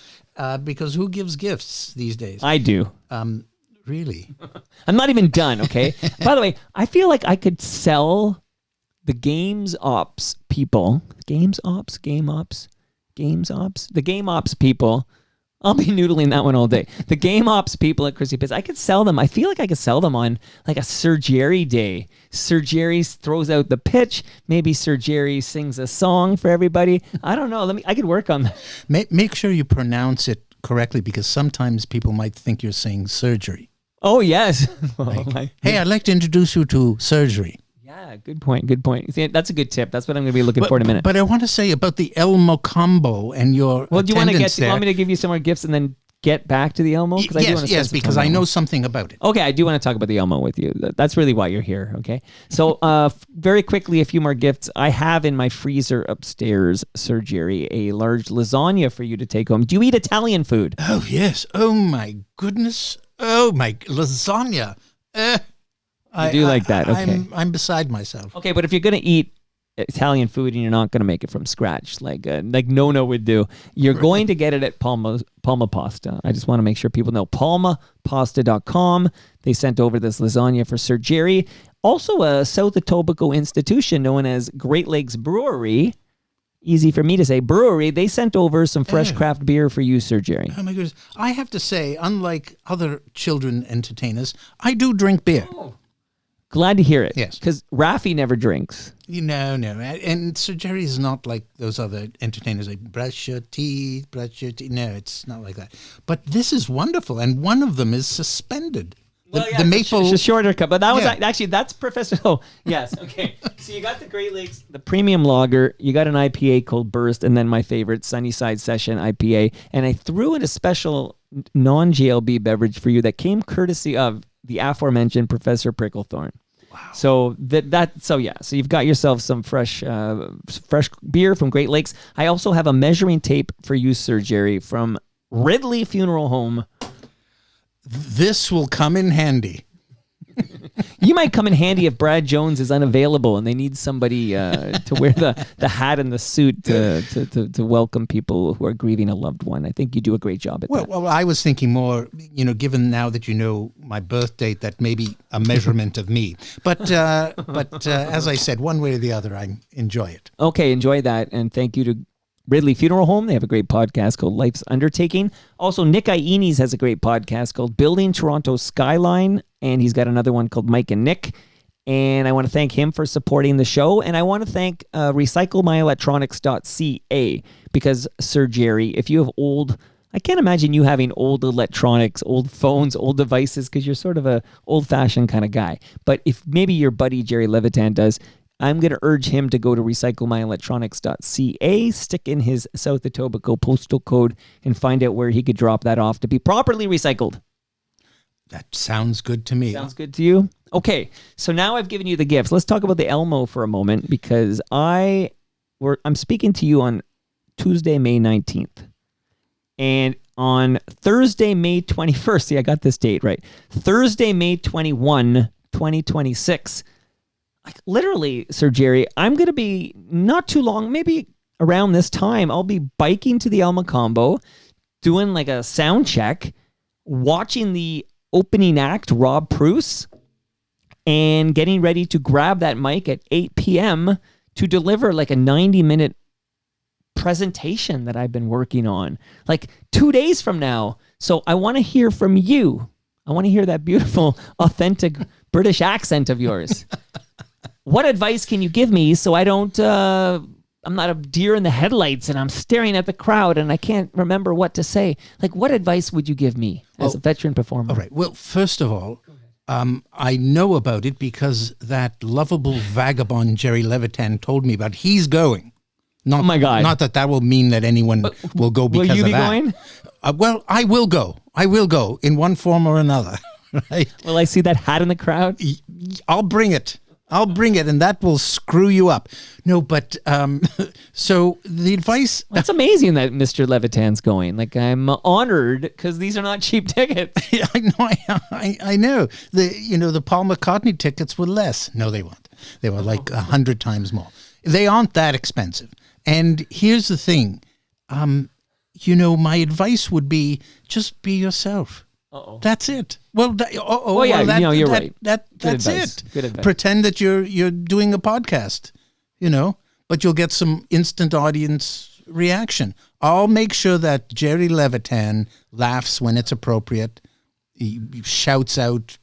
[SPEAKER 1] because who gives gifts these days?
[SPEAKER 3] I do.
[SPEAKER 1] Really?
[SPEAKER 3] I'm not even done, okay? By the way, I feel like I could sell the Game Ops people I'll be noodling that one all day. The Game Ops people at Chrissy Pits, I could sell them. I feel like I could sell them on like a Sir Jerry day. Sir Jerry throws out the pitch. Maybe Sir Jerry sings a song for everybody. I don't know. I could work on that.
[SPEAKER 1] Make sure you pronounce it correctly, because sometimes people might think you're saying surgery.
[SPEAKER 3] Oh, yes.
[SPEAKER 1] Hey, I'd like to introduce you to surgery.
[SPEAKER 3] Yeah, good point. Good point. See, that's a good tip. That's what I'm going to be looking for in a minute.
[SPEAKER 1] But I want to say about the Elmo combo and your
[SPEAKER 3] well, do you want to
[SPEAKER 1] attendance there.
[SPEAKER 3] You want me to give you some more gifts and then get back to the Elmo?
[SPEAKER 1] Yes, because I know something about it.
[SPEAKER 3] Okay, I do want to talk about the Elmo with you. That's really why you're here, okay? So very quickly, a few more gifts. I have in my freezer upstairs, Sir Jerry, a large lasagna for you to take home. Do you eat Italian food?
[SPEAKER 1] Oh, yes. Oh, my goodness. Oh, my lasagna.
[SPEAKER 3] I do like that, okay.
[SPEAKER 1] I'm beside myself.
[SPEAKER 3] Okay, but if you're going to eat Italian food and you're not going to make it from scratch, like Nona would do, you're going to get it at Palma Pasta. I just want to make sure people know palmapasta.com. They sent over this lasagna for Sir Jerry. Also, a South Etobicoke institution known as Great Lakes Brewery. Easy for me to say, brewery. They sent over some fresh craft beer for you, Sir Jerry.
[SPEAKER 1] Oh, my goodness. I have to say, unlike other children entertainers, I do drink beer. Oh.
[SPEAKER 3] Glad to hear it.
[SPEAKER 1] Yes.
[SPEAKER 3] Because Rafi never drinks.
[SPEAKER 1] No. And Sir Jerry's not like those other entertainers, like brush your teeth. No, it's not like that. But this is wonderful. And one of them is suspended. The maple.
[SPEAKER 3] It's a shorter cup. But that was actually, that's Professor. Oh, yes. Okay. So you got the Great Lakes, the premium lager. You got an IPA called Burst. And then my favorite, Sunnyside Session IPA. And I threw in a special non-GLB beverage for you that came courtesy of the aforementioned Professor Pricklethorne. Wow. So so you've got yourself some fresh beer from Great Lakes. I also have a measuring tape for you, Sir Jerry, from Ridley Funeral Home.
[SPEAKER 1] This will come in handy.
[SPEAKER 3] You might come in handy if Brad Jones is unavailable and they need somebody to wear the hat and the suit to welcome people who are grieving a loved one. I think you do a great job at that.
[SPEAKER 1] Well, I was thinking more, given now that you know my birth date, that maybe a measurement of me. But as I said, one way or the other, I enjoy it.
[SPEAKER 3] Okay, enjoy that. And thank you to Ridley Funeral Home. They have a great podcast called Life's Undertaking. Also, Nick Iones has a great podcast called Building Toronto's Skyline, and he's got another one called Mike and Nick. And I want to thank him for supporting the show. And I want to thank recyclemyelectronics.ca, because Sir Jerry, if you have I can't imagine you having old electronics, old phones, old devices, because you're sort of a old-fashioned kind of guy. But if maybe your buddy Jerry Levitan does, I'm going to urge him to go to recyclemyelectronics.ca, stick in his South Etobicoke postal code, and find out where he could drop that off to be properly recycled.
[SPEAKER 1] That sounds good to me.
[SPEAKER 3] Sounds good to you? Okay, so now I've given you the gifts. Let's talk about the Elmo for a moment, because I'm speaking to you on Tuesday, May 19th. And on Thursday, May 21st, see, I got this date right. Thursday, May 21, 2026, like literally, Sir Jerry, I'm going to be not too long, maybe around this time, I'll be biking to the Elma Combo, doing like a sound check, watching the opening act, Rob Pruce, and getting ready to grab that mic at 8 p.m. to deliver like a 90-minute presentation that I've been working on, like 2 days from now. So I want to hear from you. I want to hear that beautiful, authentic British accent of yours. What advice can you give me so I don't, I'm not a deer in the headlights and I'm staring at the crowd and I can't remember what to say? Like, what advice would you give me as a veteran performer?
[SPEAKER 1] All right. Well, first of all, I know about it because that lovable vagabond Jerry Levitan told me about. He's going. Not,
[SPEAKER 3] oh my God.
[SPEAKER 1] Not that will mean that anyone will go because of that. Will you be
[SPEAKER 3] going?
[SPEAKER 1] Well, I will go. I will go in one form or another. Right?
[SPEAKER 3] Will I see that hat in the crowd?
[SPEAKER 1] I'll bring it. And that will screw you up. No, but so the advice...
[SPEAKER 3] Well, it's amazing that Mr. Levitan's going. Like, I'm honored because these are not cheap tickets.
[SPEAKER 1] Yeah, I know. The Paul McCartney tickets were less. No, they weren't. They were like 100 times more. They aren't that expensive. And here's the thing. My advice would be just be yourself.
[SPEAKER 3] Uh-oh.
[SPEAKER 1] That's it. Well,
[SPEAKER 3] you're right.
[SPEAKER 1] That's it.
[SPEAKER 3] Good advice.
[SPEAKER 1] Pretend that you're doing a podcast, but you'll get some instant audience reaction. I'll make sure that Jerry Levitan laughs when it's appropriate. He shouts out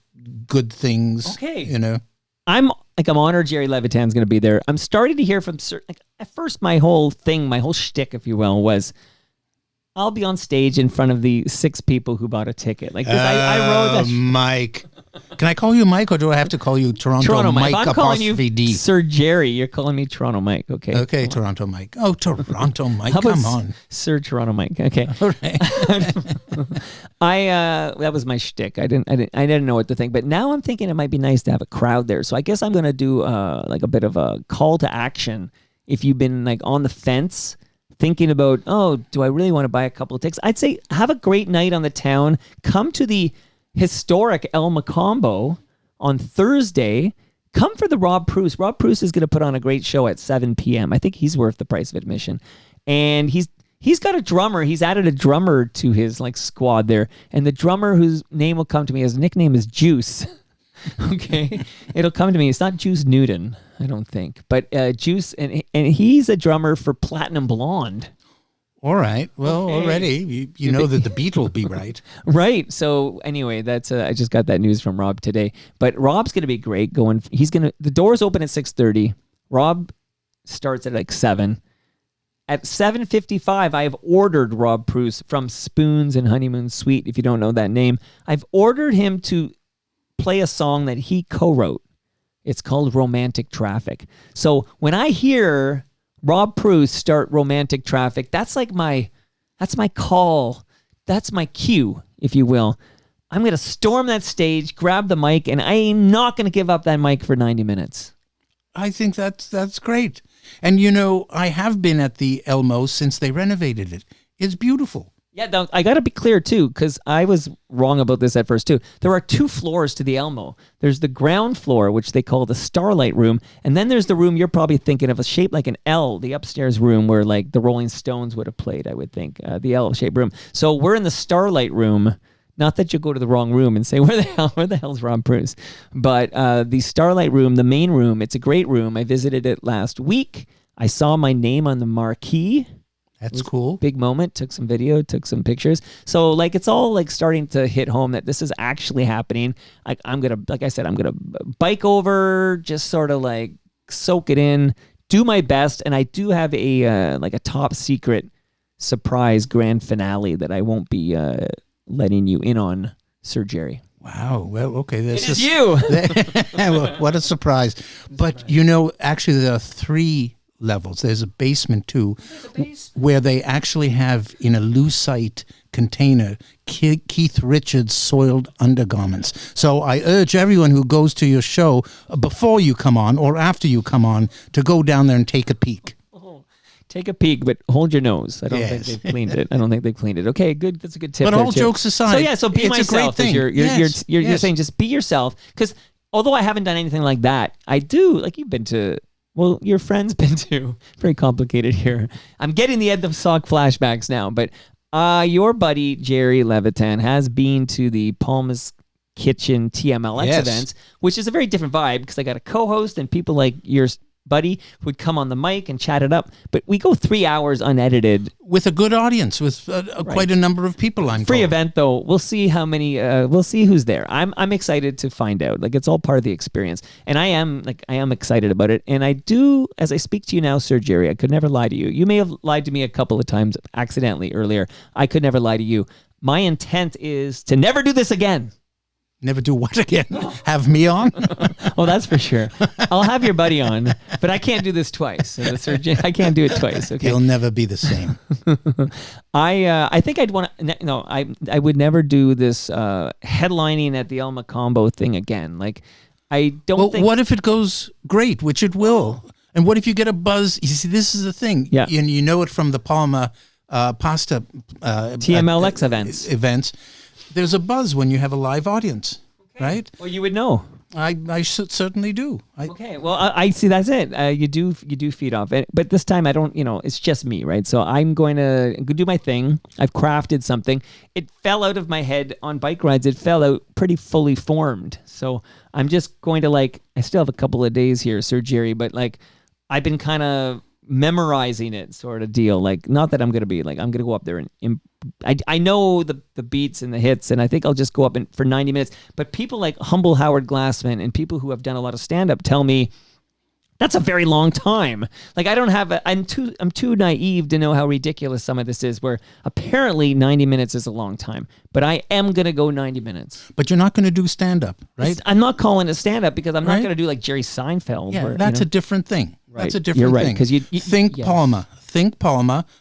[SPEAKER 1] good things.
[SPEAKER 3] Okay.
[SPEAKER 1] You know.
[SPEAKER 3] I'm honored Jerry Levitan's going to be there. I'm starting to hear from certain. At first, my whole shtick, if you will, was I'll be on stage in front of the 6 people who bought a ticket. Like I wrote that.
[SPEAKER 1] Mike. Can I call you Mike, or do I have to call you Toronto Mike?
[SPEAKER 3] If I'm calling you
[SPEAKER 1] D?
[SPEAKER 3] Sir Jerry, you're calling me Toronto Mike. Okay.
[SPEAKER 1] Okay, Toronto Mike. Oh, Toronto Mike.
[SPEAKER 3] How about
[SPEAKER 1] Come on.
[SPEAKER 3] Sir Toronto Mike. Okay.
[SPEAKER 1] All right.
[SPEAKER 3] That was my shtick. I didn't know what to think, but now I'm thinking it might be nice to have a crowd there. So I guess I'm gonna do like a bit of a call to action. If you've been like on the fence, thinking about, oh, do I really want to buy a couple of tickets? I'd say have a great night on the town. Come to the historic El Macombo on Thursday. Come for the Rob Pruce. Rob Pruce is going to put on a great show at 7 p.m. I think he's worth the price of admission. And he's got a drummer. He's added a drummer to his like squad there. And the drummer whose name will come to me, his nickname is Juice. Okay. It'll come to me. It's not Juice Newton, I don't think. But Juice, and he's a drummer for Platinum Blonde.
[SPEAKER 1] All right. Well,
[SPEAKER 3] Okay.
[SPEAKER 1] already you know that the beat will be right.
[SPEAKER 3] Right. So anyway, that's I just got that news from Rob today. But Rob's going to be great. The doors open at 6:30. Rob starts at like 7. At 7:55, I have ordered Rob Pruce from Spoons and Honeymoon Suite. If you don't know that name, I've ordered him to play a song that he co-wrote. It's called Romantic Traffic. So when I hear Rob Pruce start Romantic Traffic, that's my call. That's my cue, if you will. I'm going to storm that stage, grab the mic, and I ain't not going to give up that mic for 90 minutes.
[SPEAKER 1] I think that's great. And you know, I have been at the Elmo since they renovated it. It's beautiful.
[SPEAKER 3] Yeah, now, I got to be clear, too, because I was wrong about this at first, too. There are 2 floors to the Elmo. There's the ground floor, which they call the Starlight Room, and then there's the room you're probably thinking of, a shape like an L, the upstairs room where, like, the Rolling Stones would have played, I would think, the L-shaped room. So we're in the Starlight Room. Not that you go to the wrong room and say, where the hell's Rob Pruce? But the Starlight Room, the main room, it's a great room. I visited it last week. I saw my name on the marquee.
[SPEAKER 1] That's cool.
[SPEAKER 3] Big moment. Took some video, took some pictures. So like it's all like starting to hit home that this is actually happening. I'm gonna bike over, just sort of like soak it in, do my best, and I do have a like a top secret surprise grand finale that I won't be letting you in on, Sir Jerry.
[SPEAKER 1] Wow. Well, okay. This
[SPEAKER 3] It is you.
[SPEAKER 1] Well, what a surprise. But you know, actually there are 3 levels. There's a basement too, where they actually have in a lucite container Keith Richards soiled undergarments. So I urge everyone who goes to your show before you come on or after you come on to go down there and take a peek.
[SPEAKER 3] Take a peek, but hold your nose. I don't think
[SPEAKER 1] Yes.
[SPEAKER 3] they've cleaned it. I don't think they've cleaned it. Okay, good. That's a good tip.
[SPEAKER 1] But
[SPEAKER 3] there,
[SPEAKER 1] all
[SPEAKER 3] too.
[SPEAKER 1] jokes aside,
[SPEAKER 3] so be
[SPEAKER 1] it's a great
[SPEAKER 3] myself.
[SPEAKER 1] thing.
[SPEAKER 3] You're
[SPEAKER 1] Yes.
[SPEAKER 3] saying just be yourself. Because although I haven't done anything like that, I do, like you've been to, well, your friend's been to, very complicated here. I'm getting the Ed the Sock flashbacks now, but your buddy Jerry Levitan has been to the Palmas Kitchen TMLX
[SPEAKER 1] Yes.
[SPEAKER 3] events, which is a very different vibe because I got a co-host and people like your buddy would come on the mic and chat it up. But we go 3 hours unedited.
[SPEAKER 1] With a good audience, with quite a number of people, I'm
[SPEAKER 3] Free
[SPEAKER 1] told.
[SPEAKER 3] event though. We'll see how many. We'll see who's there. I'm excited to find out. Like it's all part of the experience, and I am excited about it. And I do, as I speak to you now, Sir Jerry, I could never lie to you. You may have lied to me a couple of times accidentally earlier. I could never lie to you. My intent is to never do this again.
[SPEAKER 1] Never do what again? Have me on?
[SPEAKER 3] Oh, that's for sure. I'll have your buddy on, but I can't do this twice. So I can't do it twice. Okay.
[SPEAKER 1] You'll never be the same.
[SPEAKER 3] I think I'd want to. No, I would never do this headlining at the El Macombo thing again. Like, I don't
[SPEAKER 1] Well,
[SPEAKER 3] think.
[SPEAKER 1] what if it goes great, which it will? And what if you get a buzz? You see, this is the thing.
[SPEAKER 3] Yeah.
[SPEAKER 1] And you know it from the Palma pasta
[SPEAKER 3] TMLX events.
[SPEAKER 1] There's a buzz when you have a live audience, right?
[SPEAKER 3] Well, you would know.
[SPEAKER 1] I certainly do.
[SPEAKER 3] Okay, well, I see. That's it. You do feed off it, but this time I don't. It's just me, right? So I'm going to do my thing. I've crafted something. It fell out of my head on bike rides. It fell out pretty fully formed. So I'm just going to I still have a couple of days here, Sir Jerry, but I've been kind of memorizing it sort of deal. Like, not that I'm going to be like, I'm going to go up there and I know the beats and the hits, and I think I'll just go up for 90 minutes. But people like humble Howard Glassman and people who have done a lot of stand-up tell me that's a very long time. Like, I don't have I'm too naive to know how ridiculous some of this is, where apparently 90 minutes is a long time. But I am going to go 90 minutes.
[SPEAKER 1] But you're not going to do stand-up, right?
[SPEAKER 3] I'm not calling it stand-up because I'm not
[SPEAKER 1] Right?
[SPEAKER 3] going to do like Jerry Seinfeld.
[SPEAKER 1] Yeah,
[SPEAKER 3] where,
[SPEAKER 1] that's
[SPEAKER 3] you
[SPEAKER 1] a different thing.
[SPEAKER 3] Right.
[SPEAKER 1] That's a different
[SPEAKER 3] You're right,
[SPEAKER 1] thing.
[SPEAKER 3] 'cause you
[SPEAKER 1] think
[SPEAKER 3] yes.
[SPEAKER 1] Palmer,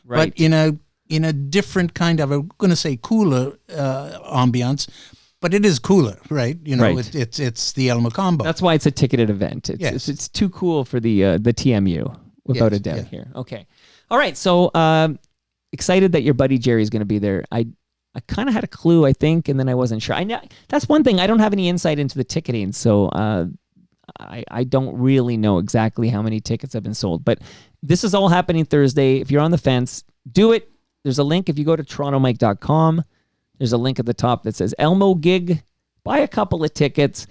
[SPEAKER 3] Right.
[SPEAKER 1] but in a different kind of, I'm going to say cooler ambiance, but it is cooler, right? You know,
[SPEAKER 3] Right.
[SPEAKER 1] it's the El Macombo.
[SPEAKER 3] That's why it's a ticketed event.
[SPEAKER 1] Yes.
[SPEAKER 3] It's too cool for the TMU, without
[SPEAKER 1] Yes,
[SPEAKER 3] a doubt
[SPEAKER 1] yeah.
[SPEAKER 3] here. Okay. All right. So excited that your buddy Jerry's going to be there. I kind of had a clue, I think, and then I wasn't sure. I know that's one thing. I don't have any insight into the ticketing, so I don't really know exactly how many tickets have been sold. But this is all happening Thursday. If you're on the fence, do it. There's a link if you go to torontomike.com. There's a link at the top that says Elmo gig. Buy a couple of tickets.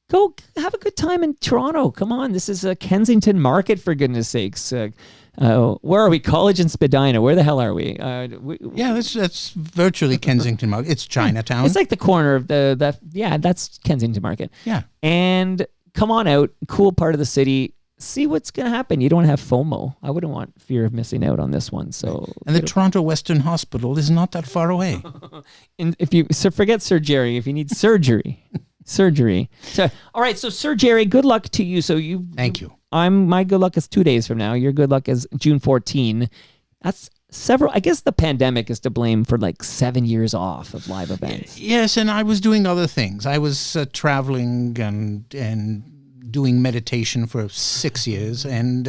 [SPEAKER 3] Go have a good time in Toronto. Come on. This is a Kensington Market, for goodness sakes. Where are we? College and Spadina. Where the hell are we?
[SPEAKER 1] Yeah, that's virtually Kensington Market. It's Chinatown.
[SPEAKER 3] It's like the corner of that's Kensington Market.
[SPEAKER 1] Yeah.
[SPEAKER 3] And come on out. Cool part of the city. See what's going to happen. You don't have FOMO. I wouldn't want fear of missing out on this one. So,
[SPEAKER 1] And the Toronto Western Hospital is not that far away.
[SPEAKER 3] and if you forget Sir Jerry, if you need surgery, surgery. So, all right. So, Sir Jerry, good luck to you. So
[SPEAKER 1] Thank you.
[SPEAKER 3] My good luck is 2 days from now. Your good luck is June 14. That's several. I guess the pandemic is to blame for like 7 years off of live events.
[SPEAKER 1] Yes, and I was doing other things. I was traveling and doing meditation for 6 years and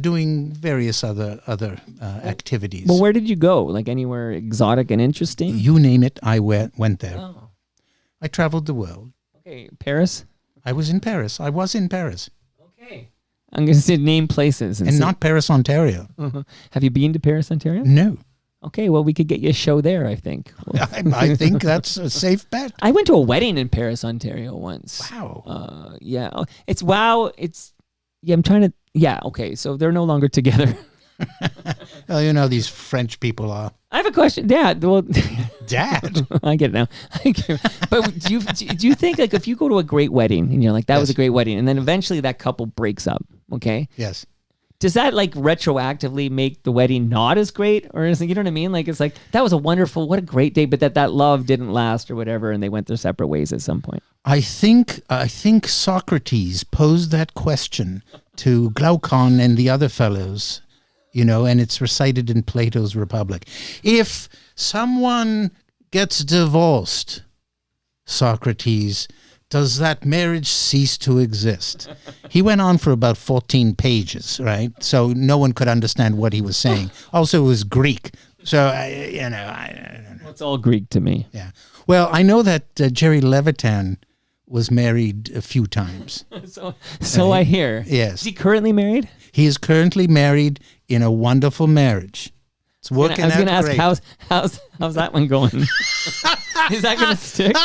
[SPEAKER 1] doing various other activities.
[SPEAKER 3] Well, where did you go? Like anywhere exotic and interesting?
[SPEAKER 1] You name it, I went there.
[SPEAKER 3] Oh,
[SPEAKER 1] I traveled the world.
[SPEAKER 3] okay. Paris.
[SPEAKER 1] I was in Paris. I was in Paris.
[SPEAKER 3] Okay. I'm going to say name places.
[SPEAKER 1] And
[SPEAKER 3] say-
[SPEAKER 1] not Paris, Ontario.
[SPEAKER 3] Have you been to Paris, Ontario?
[SPEAKER 1] No.
[SPEAKER 3] Okay, well, we could get you a show there, I think.
[SPEAKER 1] I think that's a safe bet.
[SPEAKER 3] I went to a wedding in Paris, Ontario once.
[SPEAKER 1] Wow.
[SPEAKER 3] Yeah. It's wow. It's, yeah, I'm trying to, yeah, okay. So they're no longer together.
[SPEAKER 1] Well, you know, these French people are.
[SPEAKER 3] I have a question. Dad, well,
[SPEAKER 1] Dad?
[SPEAKER 3] I get it now. But do you think, like, if you go to a great wedding and you're like, that was a
[SPEAKER 1] Yes.
[SPEAKER 3] great wedding, and then eventually that couple breaks up, okay?
[SPEAKER 1] Yes.
[SPEAKER 3] Does that like retroactively make the wedding not as great, or is it, you know what I mean? Like, it's like, that was what a great day, but that love didn't last or whatever, and they went their separate ways at some point.
[SPEAKER 1] I think Socrates posed that question to Glaucon and the other fellows, you know, and it's recited in Plato's Republic. If someone gets divorced, Socrates, does that marriage cease to exist? He went on for about 14 pages, right? So no one could understand what he was saying. Also, it was Greek. So, I don't know.
[SPEAKER 3] It's all Greek to me.
[SPEAKER 1] Yeah. Well, I know that Jerry Levitan was married a few times.
[SPEAKER 3] So I hear.
[SPEAKER 1] Yes.
[SPEAKER 3] Is he currently married?
[SPEAKER 1] He is currently married in a wonderful marriage. It's working
[SPEAKER 3] I was
[SPEAKER 1] out
[SPEAKER 3] going to ask,
[SPEAKER 1] great.
[SPEAKER 3] how's that one going? Is that going to stick?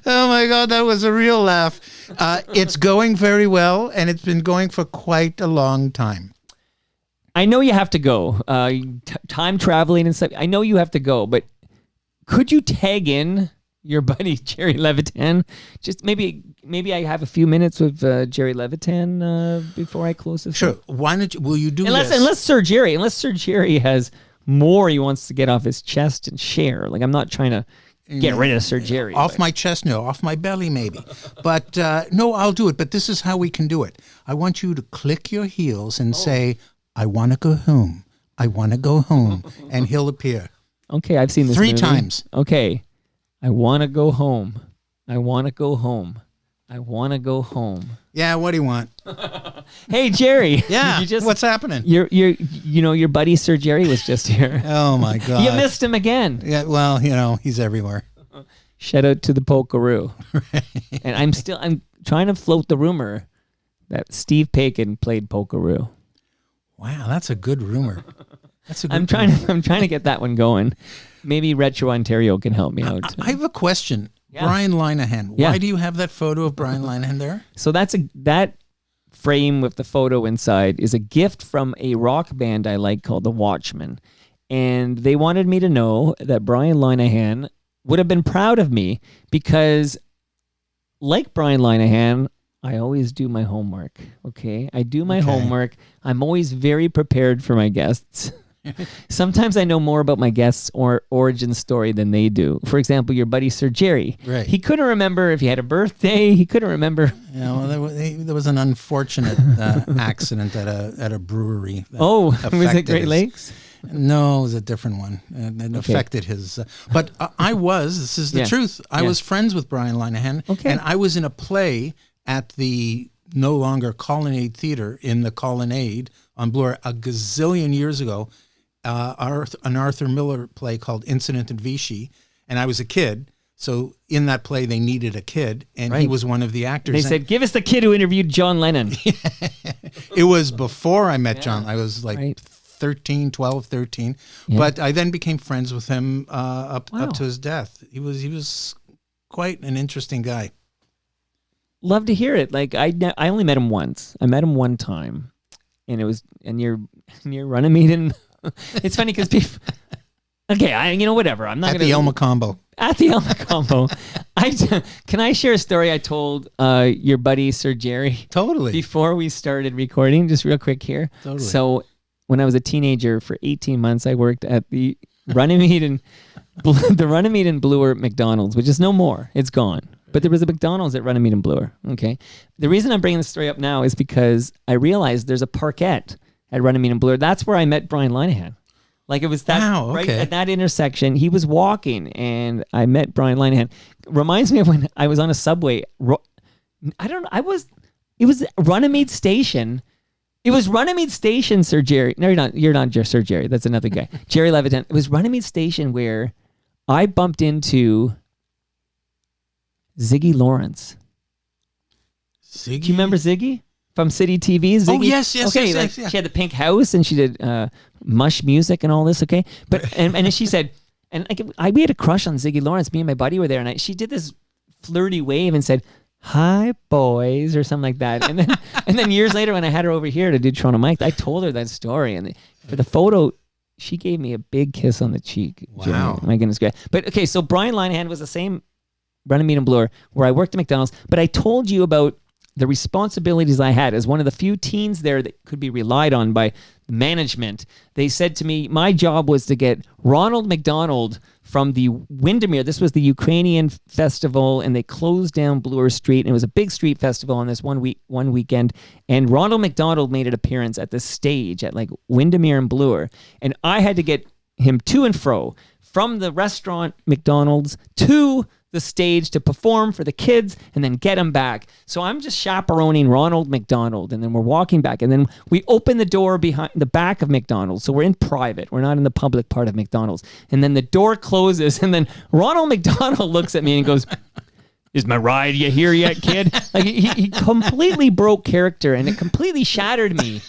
[SPEAKER 1] Oh my God, that was a real laugh. It's going very well, and it's been going for quite a long time.
[SPEAKER 3] I know you have to go. Time traveling and stuff. I know you have to go, but could you tag in your buddy Jerry Levitan? Just maybe I have a few minutes with Jerry Levitan before I close this.
[SPEAKER 1] Sure. Why don't you? Will you do this?
[SPEAKER 3] Unless Sir Jerry has more he wants to get off his chest and share. Like, I'm not trying to get rid of Sir Jerry.
[SPEAKER 1] Off my chest, no. Off my belly, maybe. But no, I'll do it. But this is how we can do it. I want you to click your heels and say, I want to go home. I want to go home. And he'll appear.
[SPEAKER 3] Okay, I've seen this
[SPEAKER 1] 3
[SPEAKER 3] movie.
[SPEAKER 1] times.
[SPEAKER 3] Okay. I want to go home. I want to go home. I want to go home.
[SPEAKER 1] Yeah, what do you want?
[SPEAKER 3] Hey, Jerry.
[SPEAKER 1] Yeah,
[SPEAKER 3] you
[SPEAKER 1] what's happening?
[SPEAKER 3] Your buddy Sir Jerry was just here.
[SPEAKER 1] Oh, my God.
[SPEAKER 3] You missed him again.
[SPEAKER 1] Yeah, well, you know, he's everywhere.
[SPEAKER 3] Shout out to the Pokeroo. And I'm trying to float the rumor that Steve Paikin played Pokeroo.
[SPEAKER 1] Wow, that's a good rumor. That's a good
[SPEAKER 3] I'm trying to get that one going. Maybe Retro Ontario can help me out.
[SPEAKER 1] I have a question.
[SPEAKER 3] Yeah.
[SPEAKER 1] Brian Linehan.
[SPEAKER 3] Yeah.
[SPEAKER 1] Why do you have that photo of Brian Linehan there?
[SPEAKER 3] So that frame with the photo inside is a gift from a rock band I like called The Watchmen. And they wanted me to know that Brian Linehan would have been proud of me because, like Brian Linehan, I always do my homework, okay? I do my homework. I'm always very prepared for my guests. Sometimes I know more about my guests' or origin story than they do. For example, your buddy Sir Jerry.
[SPEAKER 1] Right.
[SPEAKER 3] He couldn't remember if he had a birthday. He couldn't remember.
[SPEAKER 1] Yeah, well, there was an unfortunate accident at a brewery. That
[SPEAKER 3] Was it
[SPEAKER 1] affected
[SPEAKER 3] Great Lakes?
[SPEAKER 1] No, it was a different one. And it affected his... but this is the truth, I was friends with Brian Linehan, and I was in a play at the no longer Colonnade Theater in the Colonnade on Bloor a gazillion years ago, an Arthur Miller play called Incident at Vichy, and I was a kid. So in that play, they needed a kid, and he was one of the actors.
[SPEAKER 3] They said, give us the kid who interviewed John Lennon.
[SPEAKER 1] It was before I met John. I was like 12, 13. Yeah. But I then became friends with him up to his death. He was quite an interesting guy.
[SPEAKER 3] Love to hear it. Like I only met him once. I met him one time, and it was near Runnymede. It's funny because people. Okay, whatever. I'm not
[SPEAKER 1] at the El Macombo.
[SPEAKER 3] At the El Macombo. Can I share a story I told your buddy Sir Jerry?
[SPEAKER 1] Totally.
[SPEAKER 3] Before we started recording, just real quick here.
[SPEAKER 1] Totally.
[SPEAKER 3] So when I was a teenager for 18 months, I worked at the Runnymede and Bloor McDonald's, which is no more. It's gone. But there was a McDonald's at Runnymede and Bloor. Okay. The reason I'm bringing this story up now is because I realized there's a parkette at Runnymede and Bloor. That's where I met Brian Linehan. Like it was that right at that intersection. He was walking, and I met Brian Linehan. Reminds me of when I was on a subway. It was Runnymede Station. It was Runnymede Station, Sir Jerry. No, you're not Sir Jerry. That's another guy. Jerry Levitan. It was Runnymede Station where I bumped into Ziggy Lawrence.
[SPEAKER 1] Ziggy?
[SPEAKER 3] Do you remember Ziggy? From City TV? Ziggy?
[SPEAKER 1] Oh, yes.
[SPEAKER 3] Okay,
[SPEAKER 1] yes.
[SPEAKER 3] She had the pink house, and she did Mush music and all this, okay? But and then she said, and we had a crush on Ziggy Lawrence. Me and my buddy were there, and she did this flirty wave and said, "Hi, boys," or something like that. And then years later, when I had her over here to do Toronto Mike, I told her that story. And for the photo, she gave me a big kiss on the cheek.
[SPEAKER 1] Wow.
[SPEAKER 3] Jimmy. My goodness, great. But okay, so Brian Linehan was the same Runnymede and Bloor where I worked at McDonald's. But I told you about the responsibilities I had as one of the few teens there that could be relied on by management. They said to me, my job was to get Ronald McDonald from the Windermere. This was the Ukrainian festival, and they closed down Bloor Street, and it was a big street festival on this one weekend. And Ronald McDonald made an appearance at the stage at like Windermere and Bloor, and I had to get him to and fro from the restaurant McDonald's to the stage to perform for the kids and then get him back. So I'm just chaperoning Ronald McDonald, and then we're walking back, and then we open the door behind the back of McDonald's. So we're in private. We're not in the public part of McDonald's. And then the door closes, and then Ronald McDonald looks at me and goes, "Is my ride you here yet, kid?" Like he completely broke character, and it completely shattered me.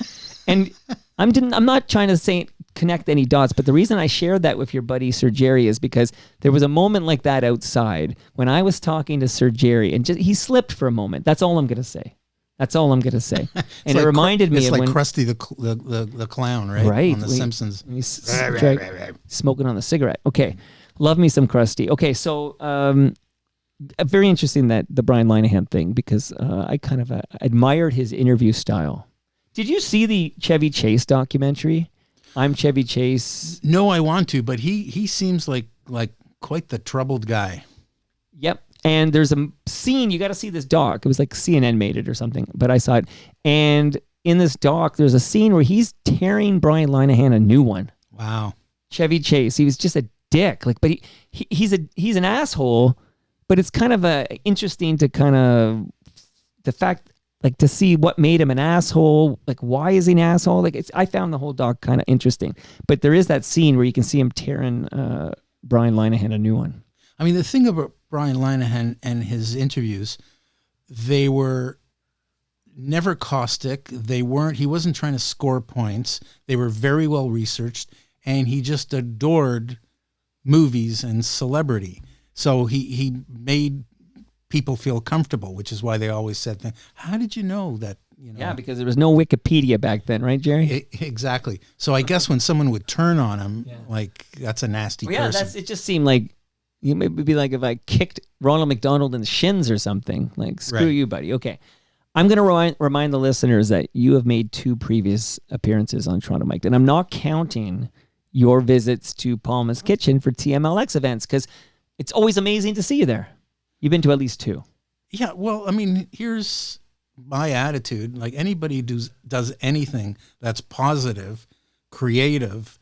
[SPEAKER 3] And I'm not trying to connect any dots, but the reason I shared that with your buddy Sir Jerry is because there was a moment like that outside when I was talking to Sir Jerry, and he slipped for a moment. That's all I'm going to say. And it reminded me of
[SPEAKER 1] like
[SPEAKER 3] when
[SPEAKER 1] Krusty the clown, right?
[SPEAKER 3] Right.
[SPEAKER 1] On The Simpsons.
[SPEAKER 3] He's smoking on the cigarette. Okay. Love me some Krusty. Okay, so very interesting that the Brian Linehan thing, because I kind of admired his interview style. Did you see the Chevy Chase documentary? I'm Chevy Chase.
[SPEAKER 1] No, I want to, but he seems like quite the troubled guy.
[SPEAKER 3] Yep. And there's a scene, you got to see this doc. It was like CNN made it or something, but I saw it. And in this doc, there's a scene where he's tearing Brian Linehan a new one.
[SPEAKER 1] Wow.
[SPEAKER 3] Chevy Chase. He was just a dick. But he's an asshole, but it's kind of interesting to kind of the fact, like, to see what made him an asshole. Like, why is he an asshole? Like, I found the whole doc kind of interesting. But there is that scene where you can see him tearing Brian Linehan a new one.
[SPEAKER 1] I mean, the thing about Brian Linehan and his interviews, they were never caustic. He wasn't trying to score points. They were very well researched, and he just adored movies and celebrity. So he made people feel comfortable, which is why they always said, "How did you know that
[SPEAKER 3] Yeah, because there was no Wikipedia back then, right, Jerry?
[SPEAKER 1] Exactly. So I guess when someone would turn on him, like, that's a nasty person.
[SPEAKER 3] It just seemed like, you maybe be like if I kicked Ronald McDonald in the shins or something. Like, screw you, buddy. Okay. I'm going to remind the listeners that you have made 2 previous appearances on Toronto Mike, and I'm not counting your visits to Palma's Kitchen for TMLX events, because it's always amazing to see you there. You've been to at least 2.
[SPEAKER 1] Yeah, well, I mean, here's my attitude. Like, anybody who does anything that's positive, creative,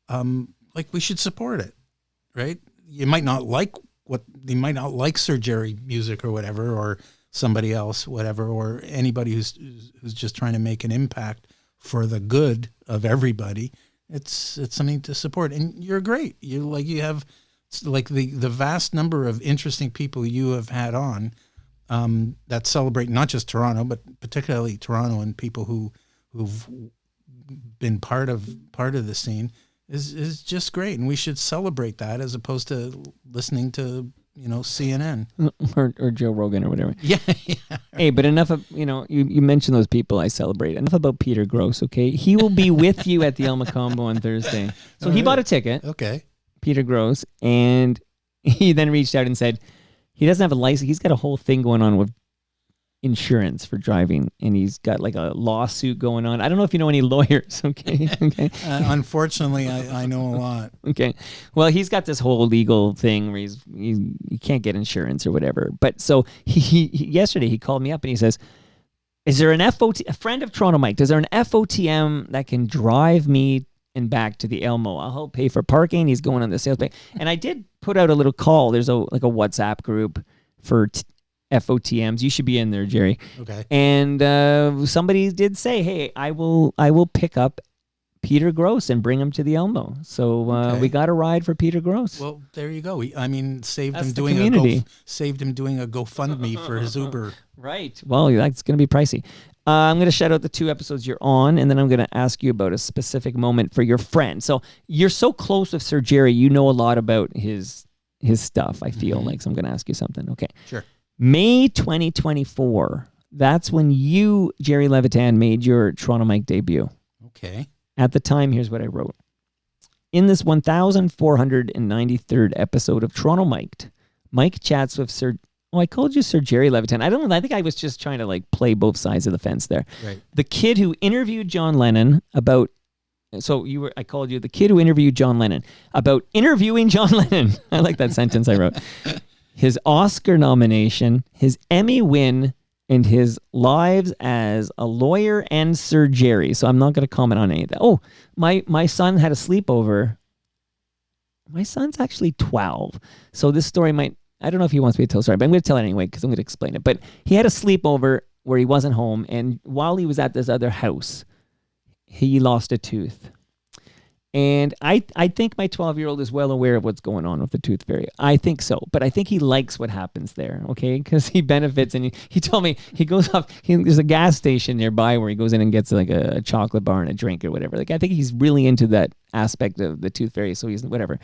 [SPEAKER 1] like, we should support it, right? You might not like Sir Jerry music or whatever, or somebody else, whatever, or anybody who's just trying to make an impact for the good of everybody. It's something to support, and you're great. You have like the vast number of interesting people you have had on that celebrate not just Toronto, but particularly Toronto, and people who've been part of the scene is just great, and we should celebrate that as opposed to listening to CNN
[SPEAKER 3] or Joe Rogan or whatever.
[SPEAKER 1] Yeah.
[SPEAKER 3] Hey, but enough of you mentioned those people I celebrate. Enough about Peter Gross. Okay, he will be with you at the El Macombo on Thursday. So he bought a ticket.
[SPEAKER 1] Okay,
[SPEAKER 3] Peter Gross, and he then reached out and said he doesn't have a license. He's got a whole thing going on with insurance for driving, and he's got like a lawsuit going on. I don't know if you know any lawyers. Okay.
[SPEAKER 1] Unfortunately, I know a lot.
[SPEAKER 3] Okay, well, he's got this whole legal thing where he can't get insurance or whatever. But so he yesterday he called me up and he says, "Is there a friend of Toronto Mike? Is there an FOTM that can drive me and back to the Elmo? I'll help pay for parking." He's going on the sales pay, and I did put out a little call. There's a WhatsApp group for FOTMs. You should be in there, Jerry.
[SPEAKER 1] Okay.
[SPEAKER 3] And somebody did say, "Hey, I will pick up Peter Gross and bring him to the Elmo." So we got a ride for Peter Gross.
[SPEAKER 1] Well, there you go. Saved
[SPEAKER 3] That's
[SPEAKER 1] him
[SPEAKER 3] the
[SPEAKER 1] doing
[SPEAKER 3] community.
[SPEAKER 1] saved him doing a GoFundMe for his Uber.
[SPEAKER 3] Right. Well, that's going to be pricey. I'm going to shout out the 2 episodes you're on, and then I'm going to ask you about a specific moment for your friend. So you're so close with Sir Jerry, you know a lot about his stuff, I feel like. So I'm going to ask you something. Okay.
[SPEAKER 1] Sure.
[SPEAKER 3] May 2024, that's when you, Jerry Levitan, made your Toronto Mike debut.
[SPEAKER 1] Okay.
[SPEAKER 3] At the time, here's what I wrote. In this 1,493rd episode of Toronto Mic'd, Mike chats with Sir... Oh, I called you Sir Jerry Levitan. I don't know. I think I was just trying to like play both sides of the fence there.
[SPEAKER 1] Right.
[SPEAKER 3] The kid who interviewed John Lennon about... So I called you the kid who interviewed John Lennon about interviewing John Lennon. I like that sentence I wrote. His Oscar nomination, his Emmy win, and his lives as a lawyer and Sir Jerry. So I'm not going to comment on any of that. Oh, my son had a sleepover. My son's actually 12. So this story might, I don't know if he wants me to tell the story, but I'm going to tell it anyway because I'm going to explain it. But he had a sleepover where he wasn't home, and while he was at this other house, he lost a tooth. And I think my 12-year-old is well aware of what's going on with the tooth fairy. I think so. But I think he likes what happens there, okay? Because he benefits. And he told me he goes off. There's a gas station nearby where he goes in and gets like a chocolate bar and a drink or whatever. Like I think he's really into that aspect of the tooth fairy. So he's whatever.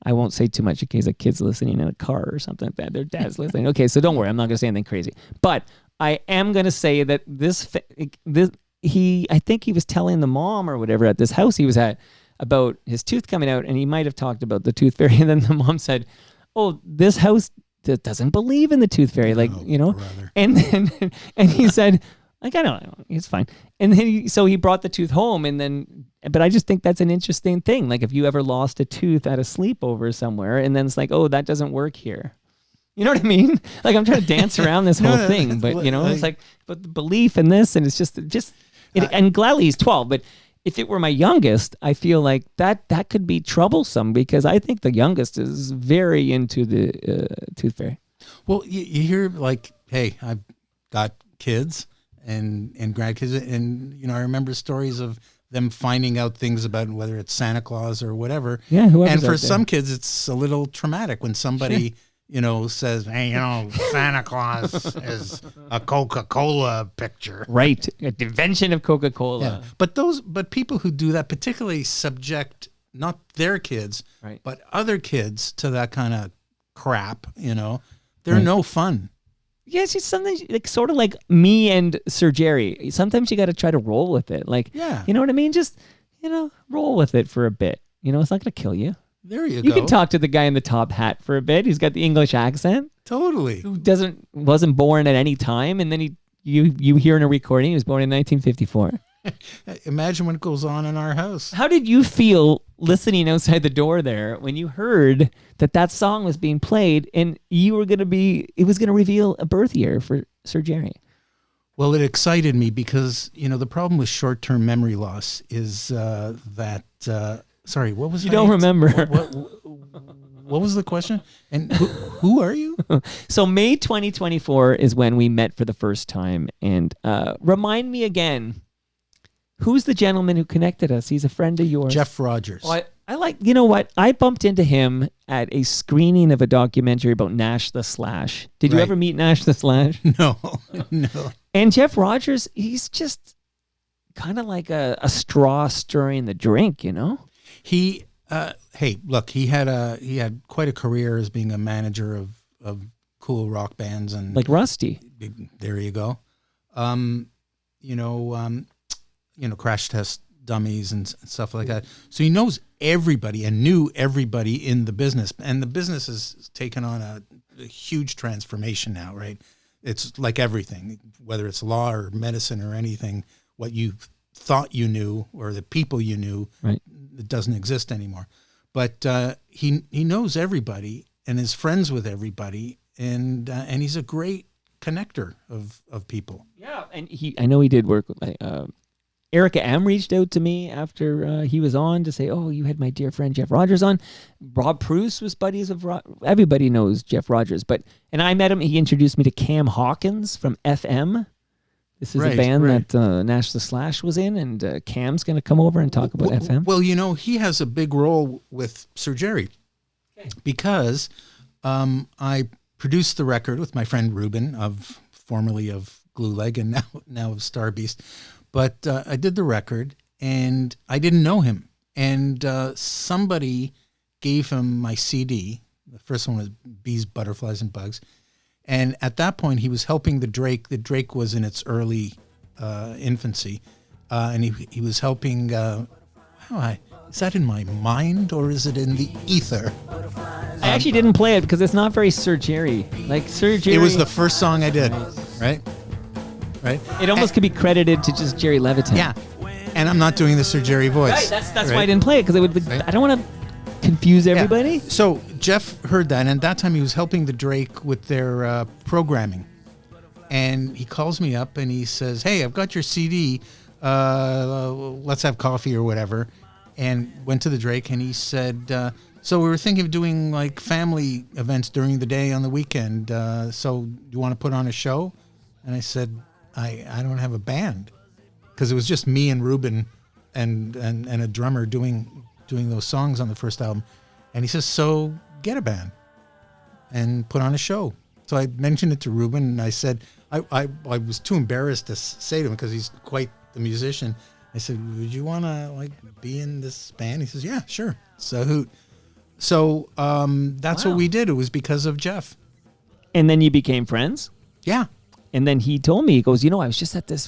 [SPEAKER 3] I won't say too much in case a kid's listening in a car or something like that. Their dad's listening. Okay, so don't worry. I'm not going to say anything crazy. But I am going to say that I think he was telling the mom or whatever at this house he was at about his tooth coming out, and he might have talked about the tooth fairy, and then the mom said, "Oh, this house doesn't believe in the tooth fairy,"
[SPEAKER 1] Brother.
[SPEAKER 3] and he said, like, I don't know, it's fine. And then so he brought the tooth home, but I just think that's an interesting thing. Like if you ever lost a tooth at a sleepover somewhere, and then it's like, oh, that doesn't work here. You know what I mean? Like I'm trying to dance around this whole thing, but it's like, but the belief in this, and it's just, and gladly he's 12, but if it were my youngest, I feel like that could be troublesome because I think the youngest is very into the tooth fairy.
[SPEAKER 1] Well, you hear like, hey, I've got kids and grandkids, and I remember stories of them finding out things about whether it's Santa Claus or whatever.
[SPEAKER 3] Yeah,
[SPEAKER 1] and for some kids, it's a little traumatic when somebody says, hey, Santa Claus is a Coca-Cola picture.
[SPEAKER 3] Right. A invention of Coca-Cola.
[SPEAKER 1] Yeah. But people who do that particularly subject not their kids,
[SPEAKER 3] right,
[SPEAKER 1] but other kids to that kind of crap, they're no fun.
[SPEAKER 3] Yes, it's something like sort of like me and Sir Jerry. Sometimes you got to try to roll with it. Like,
[SPEAKER 1] Yeah.
[SPEAKER 3] you know what I mean? Just, roll with it for a bit. It's not going to kill you.
[SPEAKER 1] There you go.
[SPEAKER 3] You can talk to the guy in the top hat for a bit. He's got the English accent.
[SPEAKER 1] Totally.
[SPEAKER 3] Who wasn't born at any time, and then you hear in a recording he was born in 1954.
[SPEAKER 1] Imagine what goes on in our house.
[SPEAKER 3] How did you feel listening outside the door there when you heard that song was being played and it was going to reveal a birth year for Sir Jerry?
[SPEAKER 1] Well, it excited me because, the problem with short-term memory loss is that, sorry, what was
[SPEAKER 3] You don't remember.
[SPEAKER 1] What was the question? And who are you?
[SPEAKER 3] So May 2024 is when we met for the first time. And remind me again, who's the gentleman who connected us? He's a friend of yours.
[SPEAKER 1] Jeff Rogers.
[SPEAKER 3] Well, I like, you know what? I bumped into him at a screening of a documentary about Nash the Slash. Did you
[SPEAKER 1] Right.
[SPEAKER 3] ever meet Nash the Slash?
[SPEAKER 1] No.
[SPEAKER 3] And Jeff Rogers, he's just kind of like a straw stirring the drink,
[SPEAKER 1] He, hey, look, he had quite a career as being a manager of cool rock bands and
[SPEAKER 3] Like Rusty.
[SPEAKER 1] there you go. Crash Test Dummies and stuff like that. So he knows everybody and knew everybody in the business. And the business has taken on a huge transformation now, right? It's like everything, whether it's law or medicine or anything, what you thought you knew or the people you knew,
[SPEAKER 3] Right.
[SPEAKER 1] it doesn't exist anymore. But he knows everybody and is friends with everybody, and he's a great connector of people.
[SPEAKER 3] Yeah, and I know he did work with Erica M reached out to me after he was on to say, "Oh, you had my dear friend Jeff Rogers on." Rob Pruce was buddies of everybody knows Jeff Rogers, and I met him. He introduced me to Cam Hawkins from FM. This is a band that Nash the Slash was in, and Cam's going to come over and talk about FM.
[SPEAKER 1] Well, he has a big role with Sir Jerry because I produced the record with my friend Ruben, formerly of Glue Leg and now of Star Beast. But I did the record, and I didn't know him. And somebody gave him my CD. The first one was Bees, Butterflies, and Bugs. And at that point, he was helping the Drake. The Drake was in its early infancy. And he was helping... is that in my mind, or is it in the ether?
[SPEAKER 3] I actually didn't play it because it's not very Sir Jerry. Like Sir Jerry...
[SPEAKER 1] It was the first song I did, right? Right?
[SPEAKER 3] It almost could be credited to just Jerry Levitan.
[SPEAKER 1] Yeah. And I'm not doing the Sir Jerry voice.
[SPEAKER 3] Right, that's why I didn't play it, because it would. I don't want to confuse everybody.
[SPEAKER 1] Yeah. So Jeff heard that, and at that time he was helping the Drake with their programming. And he calls me up and he says, "Hey, I've got your CD. Let's have coffee or whatever." And went to the Drake, and he said, "So we were thinking of doing like family events during the day on the weekend. So do you want to put on a show?" And I said, I don't have a band, because it was just me and Ruben and a drummer doing those songs on the first album. And he says, "So get a band and put on a show." So I mentioned it to Ruben, and I said, I was too embarrassed to say to him because he's quite the musician. I said, "Would you want to be in this band?" He says, "Yeah, sure." So that's what we did. It was because of Jeff.
[SPEAKER 3] And then you became friends?
[SPEAKER 1] Yeah.
[SPEAKER 3] And then he told me, he goes, I was just at this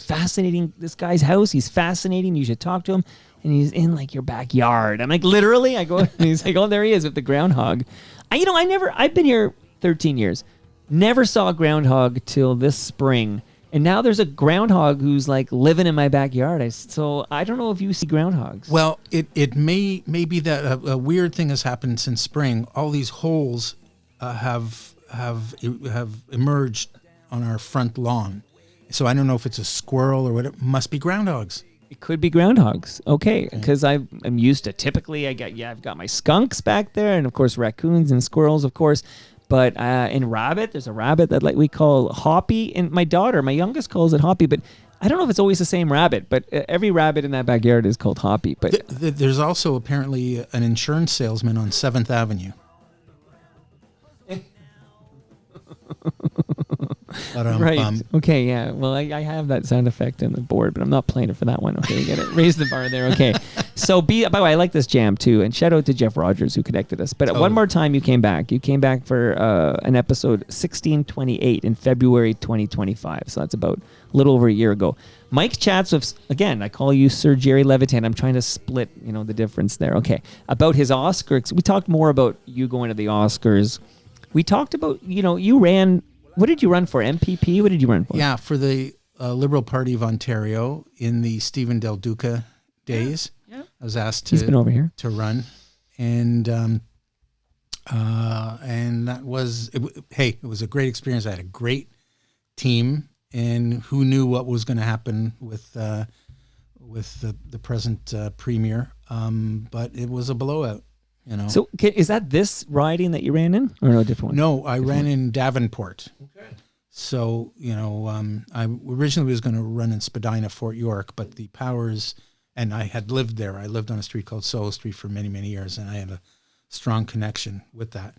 [SPEAKER 3] guy's house. He's fascinating. You should talk to him. And he's in your backyard. I'm like, literally? I go, and he's like, oh, there he is with the groundhog. I've been here 13 years. Never saw a groundhog till this spring. And now there's a groundhog who's living in my backyard. So I don't know if you see groundhogs.
[SPEAKER 1] Well, it may be that a weird thing has happened since spring. All these holes have emerged on our front lawn. So I don't know if it's a squirrel or what. It must be groundhogs.
[SPEAKER 3] It could be groundhogs. Okay, because I'm used to typically I've got my skunks back there, and of course raccoons and squirrels, of course. But in rabbit, there's a rabbit that we call Hoppy, and my youngest calls it Hoppy, but I don't know if it's always the same rabbit. But every rabbit in that backyard is called Hoppy. But
[SPEAKER 1] there's also apparently an insurance salesman on 7th Avenue.
[SPEAKER 3] Right. Okay, yeah. Well, I have that sound effect in the board, but I'm not playing it for that one. Okay, you get it. Raise the bar there. Okay. So, by the way, I like this jam too. And shout out to Jeff Rogers who connected us. But one more time you came back. You came back for an episode 1628 in February 2025. So that's about a little over a year ago. Mike chats with, again, I call you Sir Jerry Levitan. I'm trying to split, the difference there. Okay. About his Oscars. We talked more about you going to the Oscars. We talked about, you ran, what did you run for? MPP? What did you run for?
[SPEAKER 1] Yeah, for the Liberal Party of Ontario in the Stephen Del Duca days. Yeah. I was asked
[SPEAKER 3] He's been over here.
[SPEAKER 1] to run. And that was, it was a great experience. I had a great team, and who knew what was going to happen with the present premier. But it was a blowout.
[SPEAKER 3] So is that this riding that you ran in, or no, different one?
[SPEAKER 1] No, I ran in Davenport. Okay. So, I originally was going to run in Spadina, Fort York, but the powers, and I had lived there. I lived on a street called Soho Street for many, many years, and I had a strong connection with that.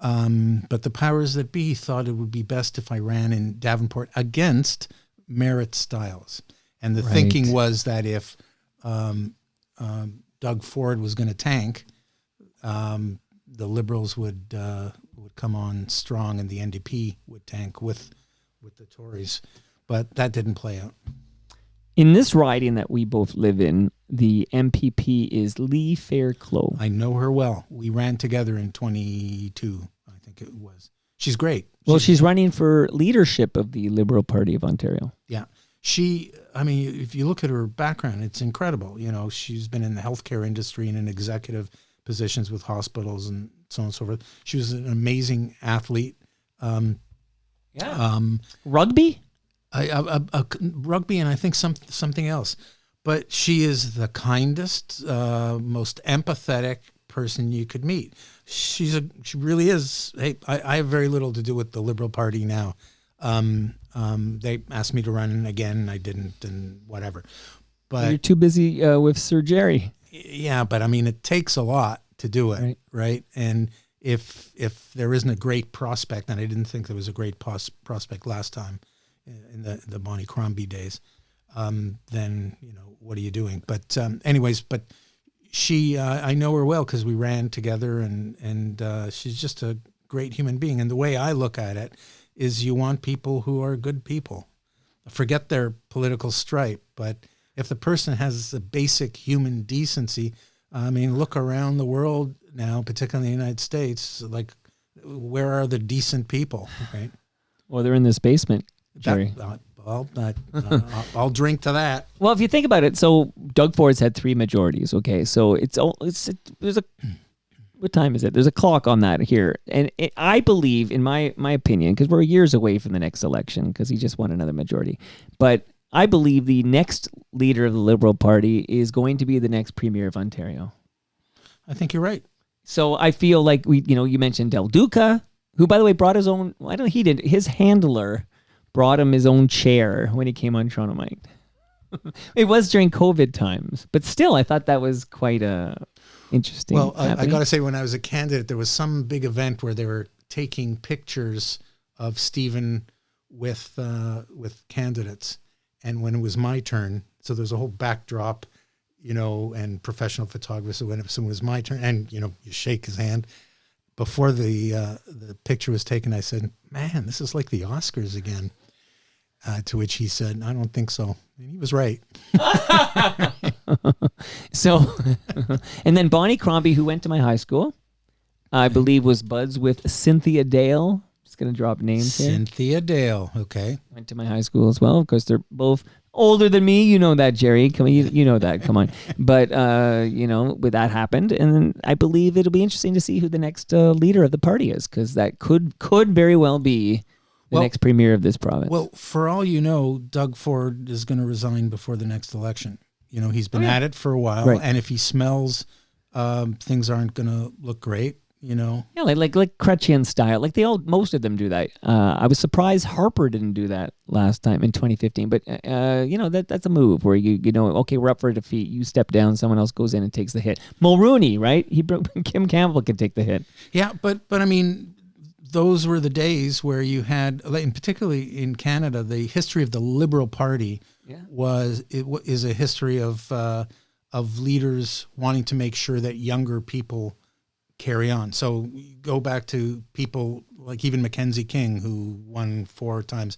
[SPEAKER 1] But the powers that be thought it would be best if I ran in Davenport against Merritt Stiles. And the thinking was that if Doug Ford was going to tank, the Liberals would come on strong, and the NDP would tank with the Tories, but that didn't play out.
[SPEAKER 3] In this riding that we both live in, the MPP is Lee Fairclough.
[SPEAKER 1] I know her well. We ran together in 22, I think it was. She's great.
[SPEAKER 3] She's running for leadership of the Liberal Party of Ontario.
[SPEAKER 1] Yeah. If you look at her background, it's incredible. She's been in the healthcare industry and in executive positions with hospitals and so on and so forth. She was an amazing athlete.
[SPEAKER 3] Rugby?
[SPEAKER 1] Rugby, and I think something else. But she is the kindest, most empathetic person you could meet. She really is. Hey, I have very little to do with the Liberal Party now. They asked me to run again, and I didn't, and whatever. But
[SPEAKER 3] you're too busy with Sir Jerry.
[SPEAKER 1] Yeah, but it takes a lot to do it, right? And if there isn't a great prospect, and I didn't think there was a great prospect last time in the Bonnie Crombie days, then what are you doing? But but she, I know her well because we ran together, and she's just a great human being. And the way I look at it is, you want people who are good people. Forget their political stripe, but if the person has a basic human decency, look around the world now, particularly in the United States, like, where are the decent people, right?
[SPEAKER 3] Well, they're in this basement, Jerry.
[SPEAKER 1] I'll drink to that.
[SPEAKER 3] Well, if you think about it, so Doug Ford's had 3 majorities, okay? So what time is it? There's a clock on that here. And I believe, in my opinion, because we're years away from the next election, because he just won another majority, but I believe the next leader of the Liberal Party is going to be the next Premier of Ontario.
[SPEAKER 1] I think you're right.
[SPEAKER 3] So I feel like you mentioned Del Duca, who, by the way, brought his own. I don't know, he did. His handler brought him his own chair when he came on Toronto Mike. It was during COVID times, but still, I thought that was quite interesting.
[SPEAKER 1] Well, I got to say, when I was a candidate, there was some big event where they were taking pictures of Stephen with candidates. And when it was my turn, so there was a whole backdrop, and professional photographers. So when it was my turn, and you shake his hand. Before the picture was taken, I said, "Man, this is like the Oscars again." To which he said, "I don't think so," and he was right.
[SPEAKER 3] So, and then Bonnie Crombie, who went to my high school, I believe was buds with Cynthia Dale. Just going to drop names here.
[SPEAKER 1] Cynthia Dale, okay.
[SPEAKER 3] Went to my high school as well, because they're both older than me. You know that, Jerry. Come on, you know that. Come on. But, with that happened, and then I believe it'll be interesting to see who the next leader of the party is, because that could very well be the next premier of this province.
[SPEAKER 1] Well, for all you know, Doug Ford is going to resign before the next election. He's been at it for a while, and if he smells things aren't going to look great, Yeah,
[SPEAKER 3] like Chrétien style. Like most of them do that. I was surprised Harper didn't do that last time in 2015. But that's a move where okay, we're up for a defeat. You step down, someone else goes in and takes the hit. Mulrooney, right? Kim Campbell could take the hit.
[SPEAKER 1] Yeah, but those were the days where you had, and particularly in Canada, the history of the Liberal Party is a history of leaders wanting to make sure that younger people carry on. So you go back to people like even Mackenzie King, who won 4 times,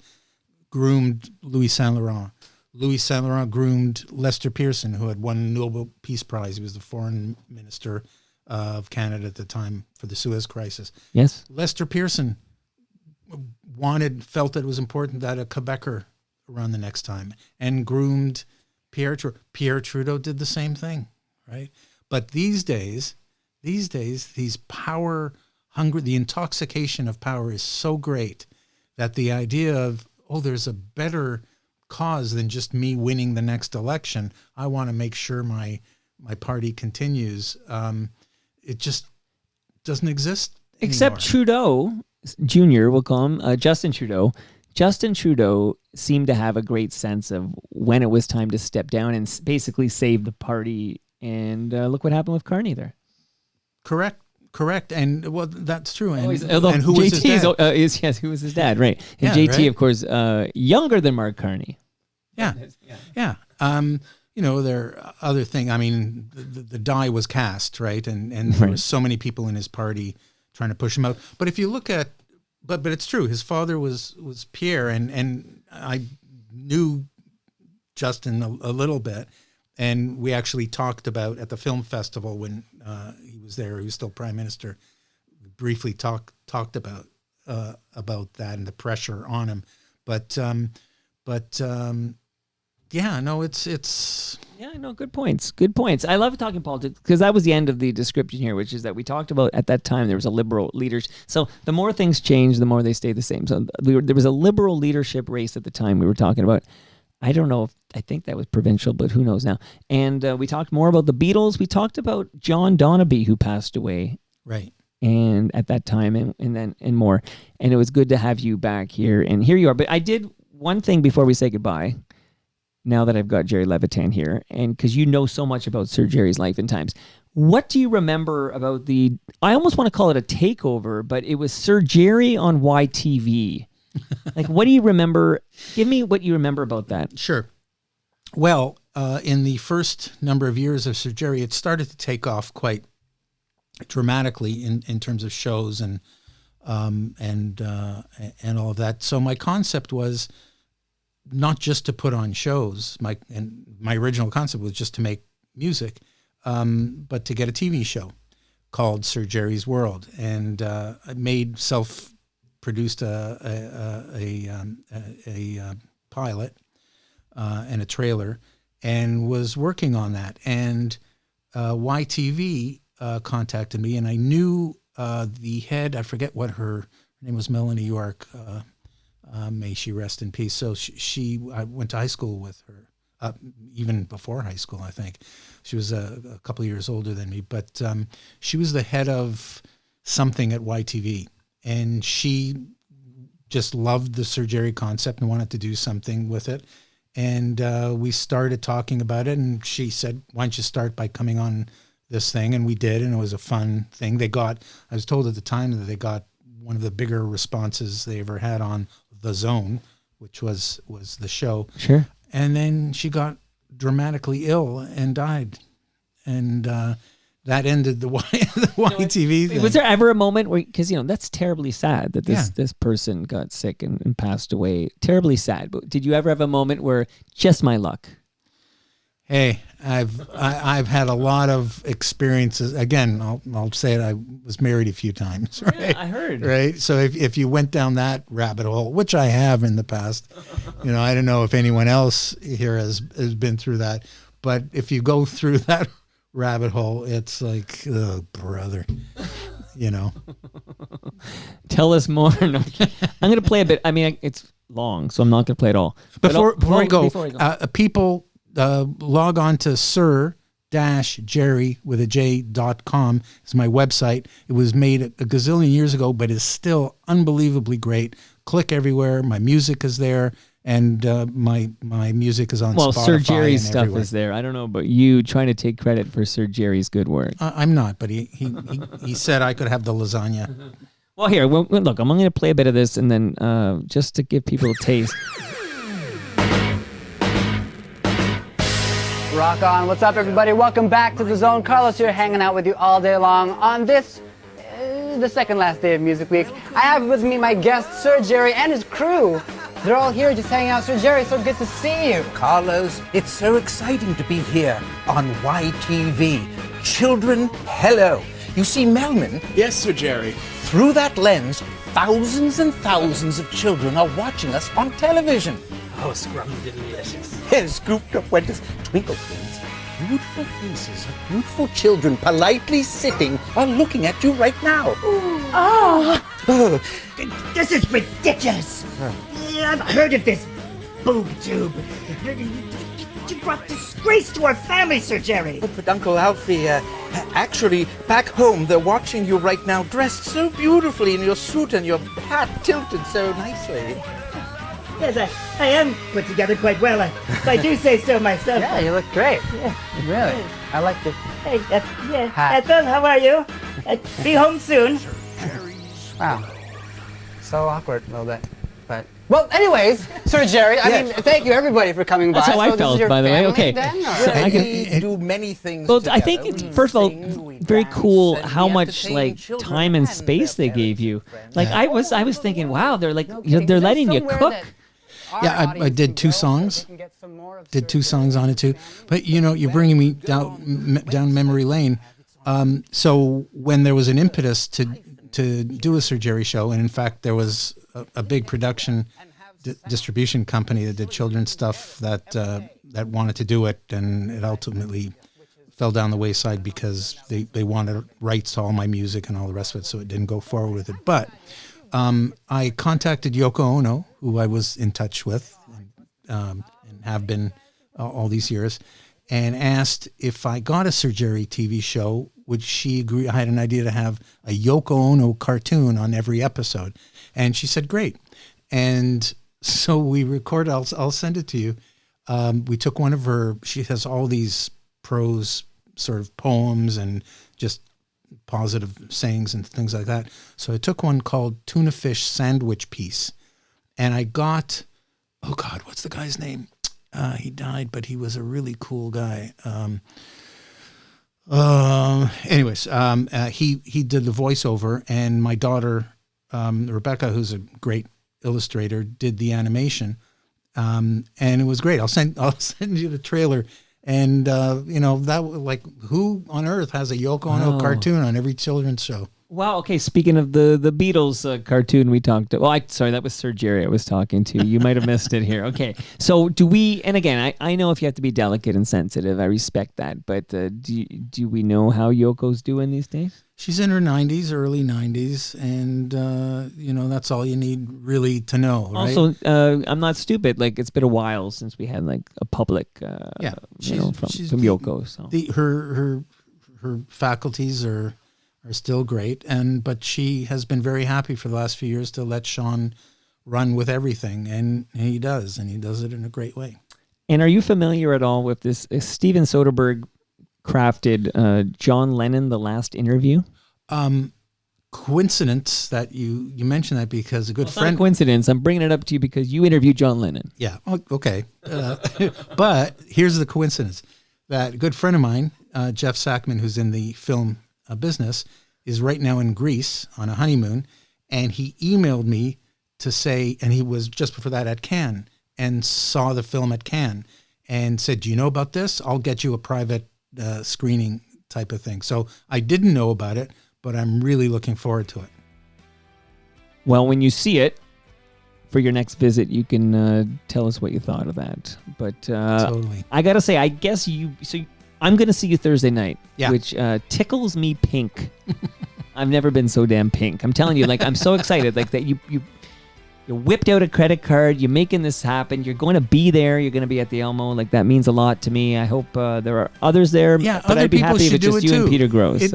[SPEAKER 1] groomed Louis Saint Laurent. Louis Saint Laurent groomed Lester Pearson, who had won the Nobel Peace Prize. He was the foreign minister of Canada at the time for the Suez Crisis.
[SPEAKER 3] Yes.
[SPEAKER 1] Lester Pearson felt that it was important that a Quebecer run the next time, and groomed Pierre Trudeau. Pierre Trudeau did the same thing, right? But these days, these power hungry, the intoxication of power is so great that the idea of, there's a better cause than just me winning the next election. I want to make sure my party continues. It just doesn't exist anymore.
[SPEAKER 3] Except Trudeau Jr., we'll call him, Justin Trudeau. Justin Trudeau seemed to have a great sense of when it was time to step down and basically save the party. And look what happened with Carney there.
[SPEAKER 1] Correct. And well, that's true. And,
[SPEAKER 3] and who was his dad? Who was his dad? Right. And JT, right? Of course, younger than Mark Carney.
[SPEAKER 1] Yeah. There are other things. I mean, the die was cast, right? And there were so many people in his party trying to push him out. But if you look at, but it's true. His father was Pierre, and I knew Justin a little bit, and we actually talked about at the film festival when he was there. He was still prime minister. We briefly talked about that and the pressure on him, but it's
[SPEAKER 3] good points. I love talking politics because that was the end of the description here, which is that we talked about at that time there was a liberal leaders. So the more things change, the more they stay the same. So there was a liberal leadership race at the time we were talking about. I don't know I think that was provincial, but who knows now. And we talked more about the Beatles. We talked about John Donaby, who passed away.
[SPEAKER 1] Right.
[SPEAKER 3] And at that time and more. And it was good to have you back here. And here you are. But I did one thing before we say goodbye. Now that I've got Jerry Levitan here, and because you know so much about Sir Jerry's life and times, what do you remember about I almost want to call it a takeover, but it was Sir Jerry on YTV. Like, what do you remember? Give me what you remember about that.
[SPEAKER 1] Sure. Well, in the first number of years of Sir Jerry, it started to take off quite dramatically in terms of shows and all of that. So my concept was not just to put on shows. My original concept was just to make music, but to get a TV show called Sir Jerry's World, and I made self-produced a pilot and a trailer, and was working on that. And YTV contacted me, and I knew the head. I forget what her name was. Melanie York. May she rest in peace. So I went to high school with her, even before high school, I think. She was a couple of years older than me, but she was the head of something at YTV, and she just loved the Sir Jerry concept and wanted to do something with it. And we started talking about it, and she said, why don't you start by coming on this thing? And we did, and it was a fun thing. I was told at the time that they got one of the bigger responses they ever had on The Zone, which was the show.
[SPEAKER 3] Sure.
[SPEAKER 1] And then she got dramatically ill and died. And that ended the YTV thing.
[SPEAKER 3] Was there ever a moment where, because, that's terribly sad that this person got sick and passed away. Terribly sad. But did you ever have a moment where, just my luck?
[SPEAKER 1] Hey, I've had a lot of experiences. Again, I'll say it. I was married a few times. Right?
[SPEAKER 3] Yeah, I heard.
[SPEAKER 1] Right. So if you went down that rabbit hole, which I have in the past, I don't know if anyone else here has been through that. But if you go through that rabbit hole, it's like, oh, brother,
[SPEAKER 3] Tell us more. No, I'm going to play a bit. I mean, it's long, so I'm not going to play it all.
[SPEAKER 1] Before I go, people. Log on to sir-jerry.com is my website. It was made a gazillion years ago, but is still unbelievably great. Click everywhere. My music is there, and my music is on Spotify.
[SPEAKER 3] Well, Sir Jerry's stuff
[SPEAKER 1] everywhere.
[SPEAKER 3] is there. I don't know about you trying to take credit for Sir Jerry's good work.
[SPEAKER 1] I'm not, but he said I could have the lasagna.
[SPEAKER 3] Well, here, look, I'm going to play a bit of this and then just to give people a taste.
[SPEAKER 7] Rock on. What's up, everybody? Welcome back to The Zone. Carlos here, hanging out with you all day long on this, the second last day of Music Week. I have with me my guest, Sir Jerry, and his crew. They're all here just hanging out. Sir Jerry, so good to see you.
[SPEAKER 4] Carlos, it's so exciting to be here on YTV. Children, hello. You see, Melman,
[SPEAKER 5] Yes, Sir Jerry.
[SPEAKER 4] through that lens, thousands and thousands of children are watching us on television.
[SPEAKER 8] Oh, scrum-diddly-licious.
[SPEAKER 4] Here's scooped up Wendy's Twinkle Twins. Beautiful faces of beautiful children politely sitting are looking at you right now.
[SPEAKER 8] Oh, this is ridiculous. I've heard of this boob tube. You brought disgrace to our family, Sir Jerry.
[SPEAKER 4] Oh, but Uncle Alfie, actually, back home, they're watching you right now, dressed so beautifully in your suit and your hat tilted so nicely.
[SPEAKER 8] Yes, I am put together quite well, if I do say so myself.
[SPEAKER 7] Yeah, you look great.
[SPEAKER 8] Yeah.
[SPEAKER 7] Really. I like this.
[SPEAKER 8] Hey,
[SPEAKER 7] Hat.
[SPEAKER 8] Ethel, how are you? Be home soon.
[SPEAKER 7] Wow. So awkward a little bit. But well, anyways, Sir Jerry, I mean, thank you everybody for coming
[SPEAKER 3] That's
[SPEAKER 7] by.
[SPEAKER 3] how I
[SPEAKER 7] this is
[SPEAKER 3] felt,
[SPEAKER 7] your
[SPEAKER 3] by the way.
[SPEAKER 7] family
[SPEAKER 3] Okay.
[SPEAKER 7] then, or-
[SPEAKER 3] I can-
[SPEAKER 4] We do many things
[SPEAKER 3] Well,
[SPEAKER 4] together.
[SPEAKER 3] I think it's,
[SPEAKER 4] We
[SPEAKER 3] first of all,
[SPEAKER 4] sing, we
[SPEAKER 3] very
[SPEAKER 4] dance,
[SPEAKER 3] cool
[SPEAKER 4] and
[SPEAKER 3] how
[SPEAKER 4] we
[SPEAKER 3] much
[SPEAKER 4] entertain
[SPEAKER 3] like
[SPEAKER 4] children
[SPEAKER 3] time and
[SPEAKER 4] their
[SPEAKER 3] space they gave
[SPEAKER 4] parents
[SPEAKER 3] you.
[SPEAKER 4] and friends.
[SPEAKER 3] Like I was thinking, wow, they're like
[SPEAKER 7] Okay,
[SPEAKER 3] they're
[SPEAKER 7] is
[SPEAKER 3] letting
[SPEAKER 7] there
[SPEAKER 3] you
[SPEAKER 7] somewhere
[SPEAKER 3] cook.
[SPEAKER 7] that our
[SPEAKER 1] Yeah, I
[SPEAKER 7] audience
[SPEAKER 1] did
[SPEAKER 7] can
[SPEAKER 1] 2
[SPEAKER 7] go so
[SPEAKER 1] songs.
[SPEAKER 7] they can get some more of
[SPEAKER 1] Did
[SPEAKER 7] Sir
[SPEAKER 1] 2 songs
[SPEAKER 7] Jerry's
[SPEAKER 1] on it too.
[SPEAKER 7] family?
[SPEAKER 1] But you're bringing me down memory lane. So when there was an impetus to do a Sir Jerry show, and in fact there was a big production distribution company that did children's stuff that wanted to do it, and it ultimately fell down the wayside because they wanted rights to all my music and all the rest of it, so it didn't go forward with it. But I contacted Yoko Ono, who I was in touch with and have been all these years, and asked if I got a Sir Jerry TV show, would she agree? I had an idea to have a Yoko Ono cartoon on every episode, and she said, great. And so we recorded, I'll send it to you. We took one of her, she has all these prose sort of poems and just positive sayings and things like that. So I took one called Tuna Fish Sandwich Piece, and I got, oh God, what's the guy's name? He died, but he was a really cool guy. Anyways, he did the voiceover, and my daughter, Rebecca, who's a great illustrator, did the animation. And it was great. I'll send you the trailer. And, that like, who on earth has a Yoko Ono cartoon on every children's show?
[SPEAKER 3] Wow. Okay. Speaking of the Beatles cartoon we talked. Well, sorry, that was Sir Jerry I was talking to. You might have missed it here. Okay. So do we? And again, I know if you have to be delicate and sensitive, I respect that. But do we know how Yoko's doing these days?
[SPEAKER 1] She's in her 90s, early 90s, and that's all you need really to know. Right?
[SPEAKER 3] Also, I'm not stupid. Like it's been a while since we had like a public, from Yoko. So
[SPEAKER 1] her faculties are still great, but she has been very happy for the last few years to let Sean run with everything, and he does it in a great way.
[SPEAKER 3] And are you familiar at all with this? Steven Soderbergh crafted John Lennon, The Last Interview.
[SPEAKER 1] Coincidence that you mentioned that because a good
[SPEAKER 3] It's
[SPEAKER 1] friend.
[SPEAKER 3] not a coincidence. I'm bringing it up to you because you interviewed John Lennon.
[SPEAKER 1] Yeah. Okay. But here's the coincidence that a good friend of mine, Jeff Sackman, who's in the film business, is right now in Greece on a honeymoon, and he emailed me to say, and he was just before that at Cannes and saw the film at Cannes and said, do you know about this? I'll get you a private screening type of thing. So I didn't know about it, but I'm really looking forward to it.
[SPEAKER 3] Well, when you see it for your next visit, you can tell us what you thought of that. But
[SPEAKER 1] Totally.
[SPEAKER 3] I got to say, I guess I'm going to see you Thursday night,
[SPEAKER 1] Yeah.
[SPEAKER 3] which tickles me pink. I've never been so damn pink. I'm telling you, like, I'm so excited, like that you whipped out a credit card, you're making this happen, you're going to be there, you're going to be at the Elmo. Like, that means a lot to me. I hope there are others there,
[SPEAKER 1] Yeah,
[SPEAKER 3] but
[SPEAKER 1] other
[SPEAKER 3] I'd be
[SPEAKER 1] people
[SPEAKER 3] happy if
[SPEAKER 1] should
[SPEAKER 3] it's
[SPEAKER 1] do
[SPEAKER 3] just
[SPEAKER 1] it
[SPEAKER 3] you
[SPEAKER 1] too.
[SPEAKER 3] and Peter Gross.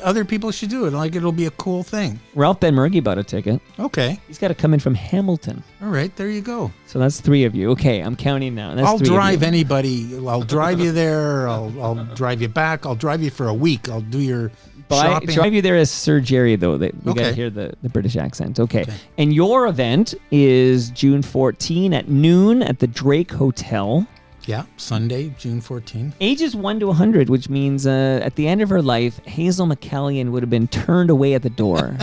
[SPEAKER 1] Other people should do it. Like, it'll be a cool thing.
[SPEAKER 3] Ralph Ben-Murgy bought a ticket.
[SPEAKER 1] Okay.
[SPEAKER 3] He's got to come in from Hamilton.
[SPEAKER 1] All right. There you go.
[SPEAKER 3] So that's 3 of you. Okay, I'm counting now. That's
[SPEAKER 1] I'll
[SPEAKER 3] 3 of
[SPEAKER 1] drive
[SPEAKER 3] you.
[SPEAKER 1] anybody. I'll drive you there. I'll drive you back. I'll drive you for a week. I'll do your shopping.
[SPEAKER 3] Drive you there as Sir Jerry, though. We got to
[SPEAKER 1] Okay.
[SPEAKER 3] hear the British accent. Okay. And your event is June 14 at noon at the Drake Hotel.
[SPEAKER 1] Yeah, Sunday, June 14th.
[SPEAKER 3] Ages 1 to 100, which means at the end of her life, Hazel McCallion would have been turned away at the door.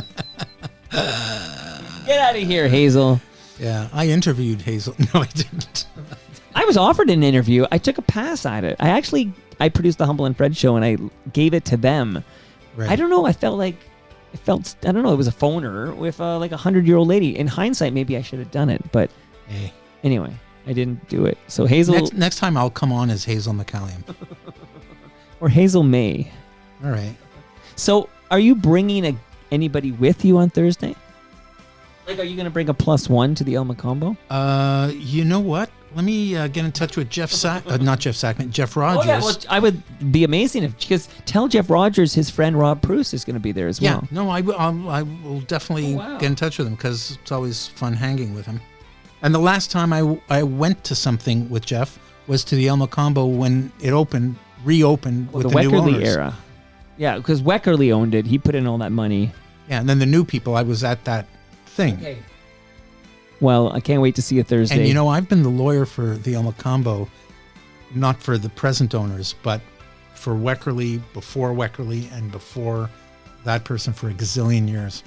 [SPEAKER 3] Get out of here, Hazel.
[SPEAKER 1] Yeah, I interviewed Hazel. No, I didn't.
[SPEAKER 3] I was offered an interview. I took a pass at it. I produced the Humble and Fred show, and I gave it to them.
[SPEAKER 1] Right.
[SPEAKER 3] I don't know. I don't know. It was a phoner with like a 100-year-old lady. In hindsight, maybe I should have done it. But
[SPEAKER 1] Hey.
[SPEAKER 3] anyway, I didn't do it. So Hazel
[SPEAKER 1] Next time I'll come on as Hazel McCallion.
[SPEAKER 3] or Hazel May.
[SPEAKER 1] All right.
[SPEAKER 3] So are you bringing anybody with you on Thursday? Like, are you going to bring a +1 to the Elma combo?
[SPEAKER 1] You know what? Let me get in touch with Jeff Jeff Rogers.
[SPEAKER 3] Oh, yeah. Well, I would be amazing because tell Jeff Rogers his friend Rob Pruce is going to be there as well.
[SPEAKER 1] No, I will definitely get in touch with him because it's always fun hanging with him. And the last time I went to something with Jeff was to the Elma Combo when it reopened with the new
[SPEAKER 3] Weckerly
[SPEAKER 1] owners.
[SPEAKER 3] era. Yeah, because Weckerly owned it. He put in all that money.
[SPEAKER 1] Yeah, and then the new people, I was at that thing.
[SPEAKER 3] Okay. Well, I can't wait to see you Thursday.
[SPEAKER 1] And you know, I've been the lawyer for the Elma Combo, not for the present owners, but for Weckerly, before Weckerly, and before that person for a gazillion years.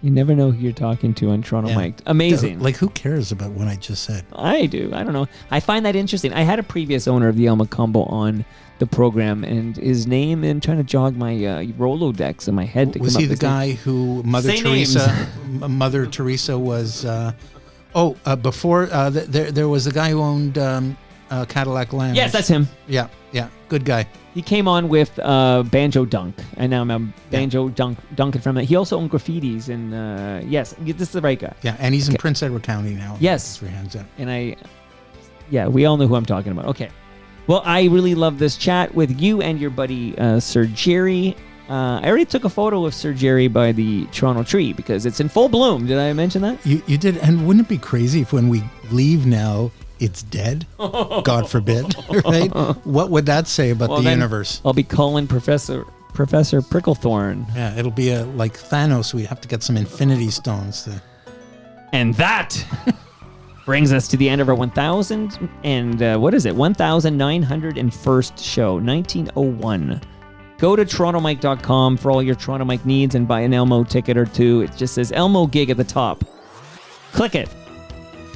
[SPEAKER 3] You never know who you're talking to on Toronto Mike. Amazing.
[SPEAKER 1] Like, who cares about what I just said?
[SPEAKER 3] I do. I don't know. I find that interesting. I had a previous owner of the Elma Combo on the program, and his name, and trying to jog my Rolodex in my head.
[SPEAKER 1] Was he the guy who Mother Teresa was? Before there was a guy who owned Cadillac Land.
[SPEAKER 3] Yes, that's him.
[SPEAKER 1] Yeah, good guy.
[SPEAKER 3] He came on with Banjo Dunk, and now I'm Banjo Duncan from it. He also owned Graffitis, and yes, this is the right guy.
[SPEAKER 1] Yeah, and he's in Prince Edward County now.
[SPEAKER 3] Yes,
[SPEAKER 1] 3 hands up.
[SPEAKER 3] And we all know who I'm talking about. Okay. Well, I really love this chat with you and your buddy, Sir Jerry. I already took a photo of Sir Jerry by the Toronto tree because it's in full bloom. Did I mention that?
[SPEAKER 1] You did. And wouldn't it be crazy if when we leave now, it's dead? God forbid, right? What would that say about the universe?
[SPEAKER 3] I'll be calling Professor Pricklethorn.
[SPEAKER 1] Yeah, it'll be like Thanos. We have to get some Infinity Stones.
[SPEAKER 3] And that... brings us to the end of our 1,000 and 1,901st show, 1901. Go to torontomike.com for all your Toronto Mike needs and buy an Elmo ticket or two. It just says Elmo Gig at the top. Click it.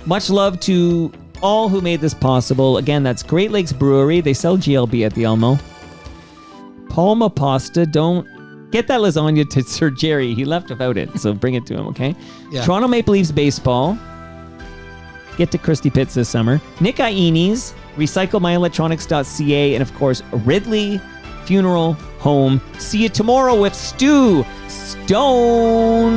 [SPEAKER 3] Much love to all who made this possible. Again, that's Great Lakes Brewery. They sell GLB at the Elmo. Palma Pasta. Don't get that lasagna to Sir Jerry. He left without it, so bring it to him, okay?
[SPEAKER 1] Yeah.
[SPEAKER 3] Toronto Maple Leafs Baseball. Get to Christie Pitts this summer. Nick Ieni's, recyclemyelectronics.ca, and of course, Ridley Funeral Home. See you tomorrow with Stu Stone.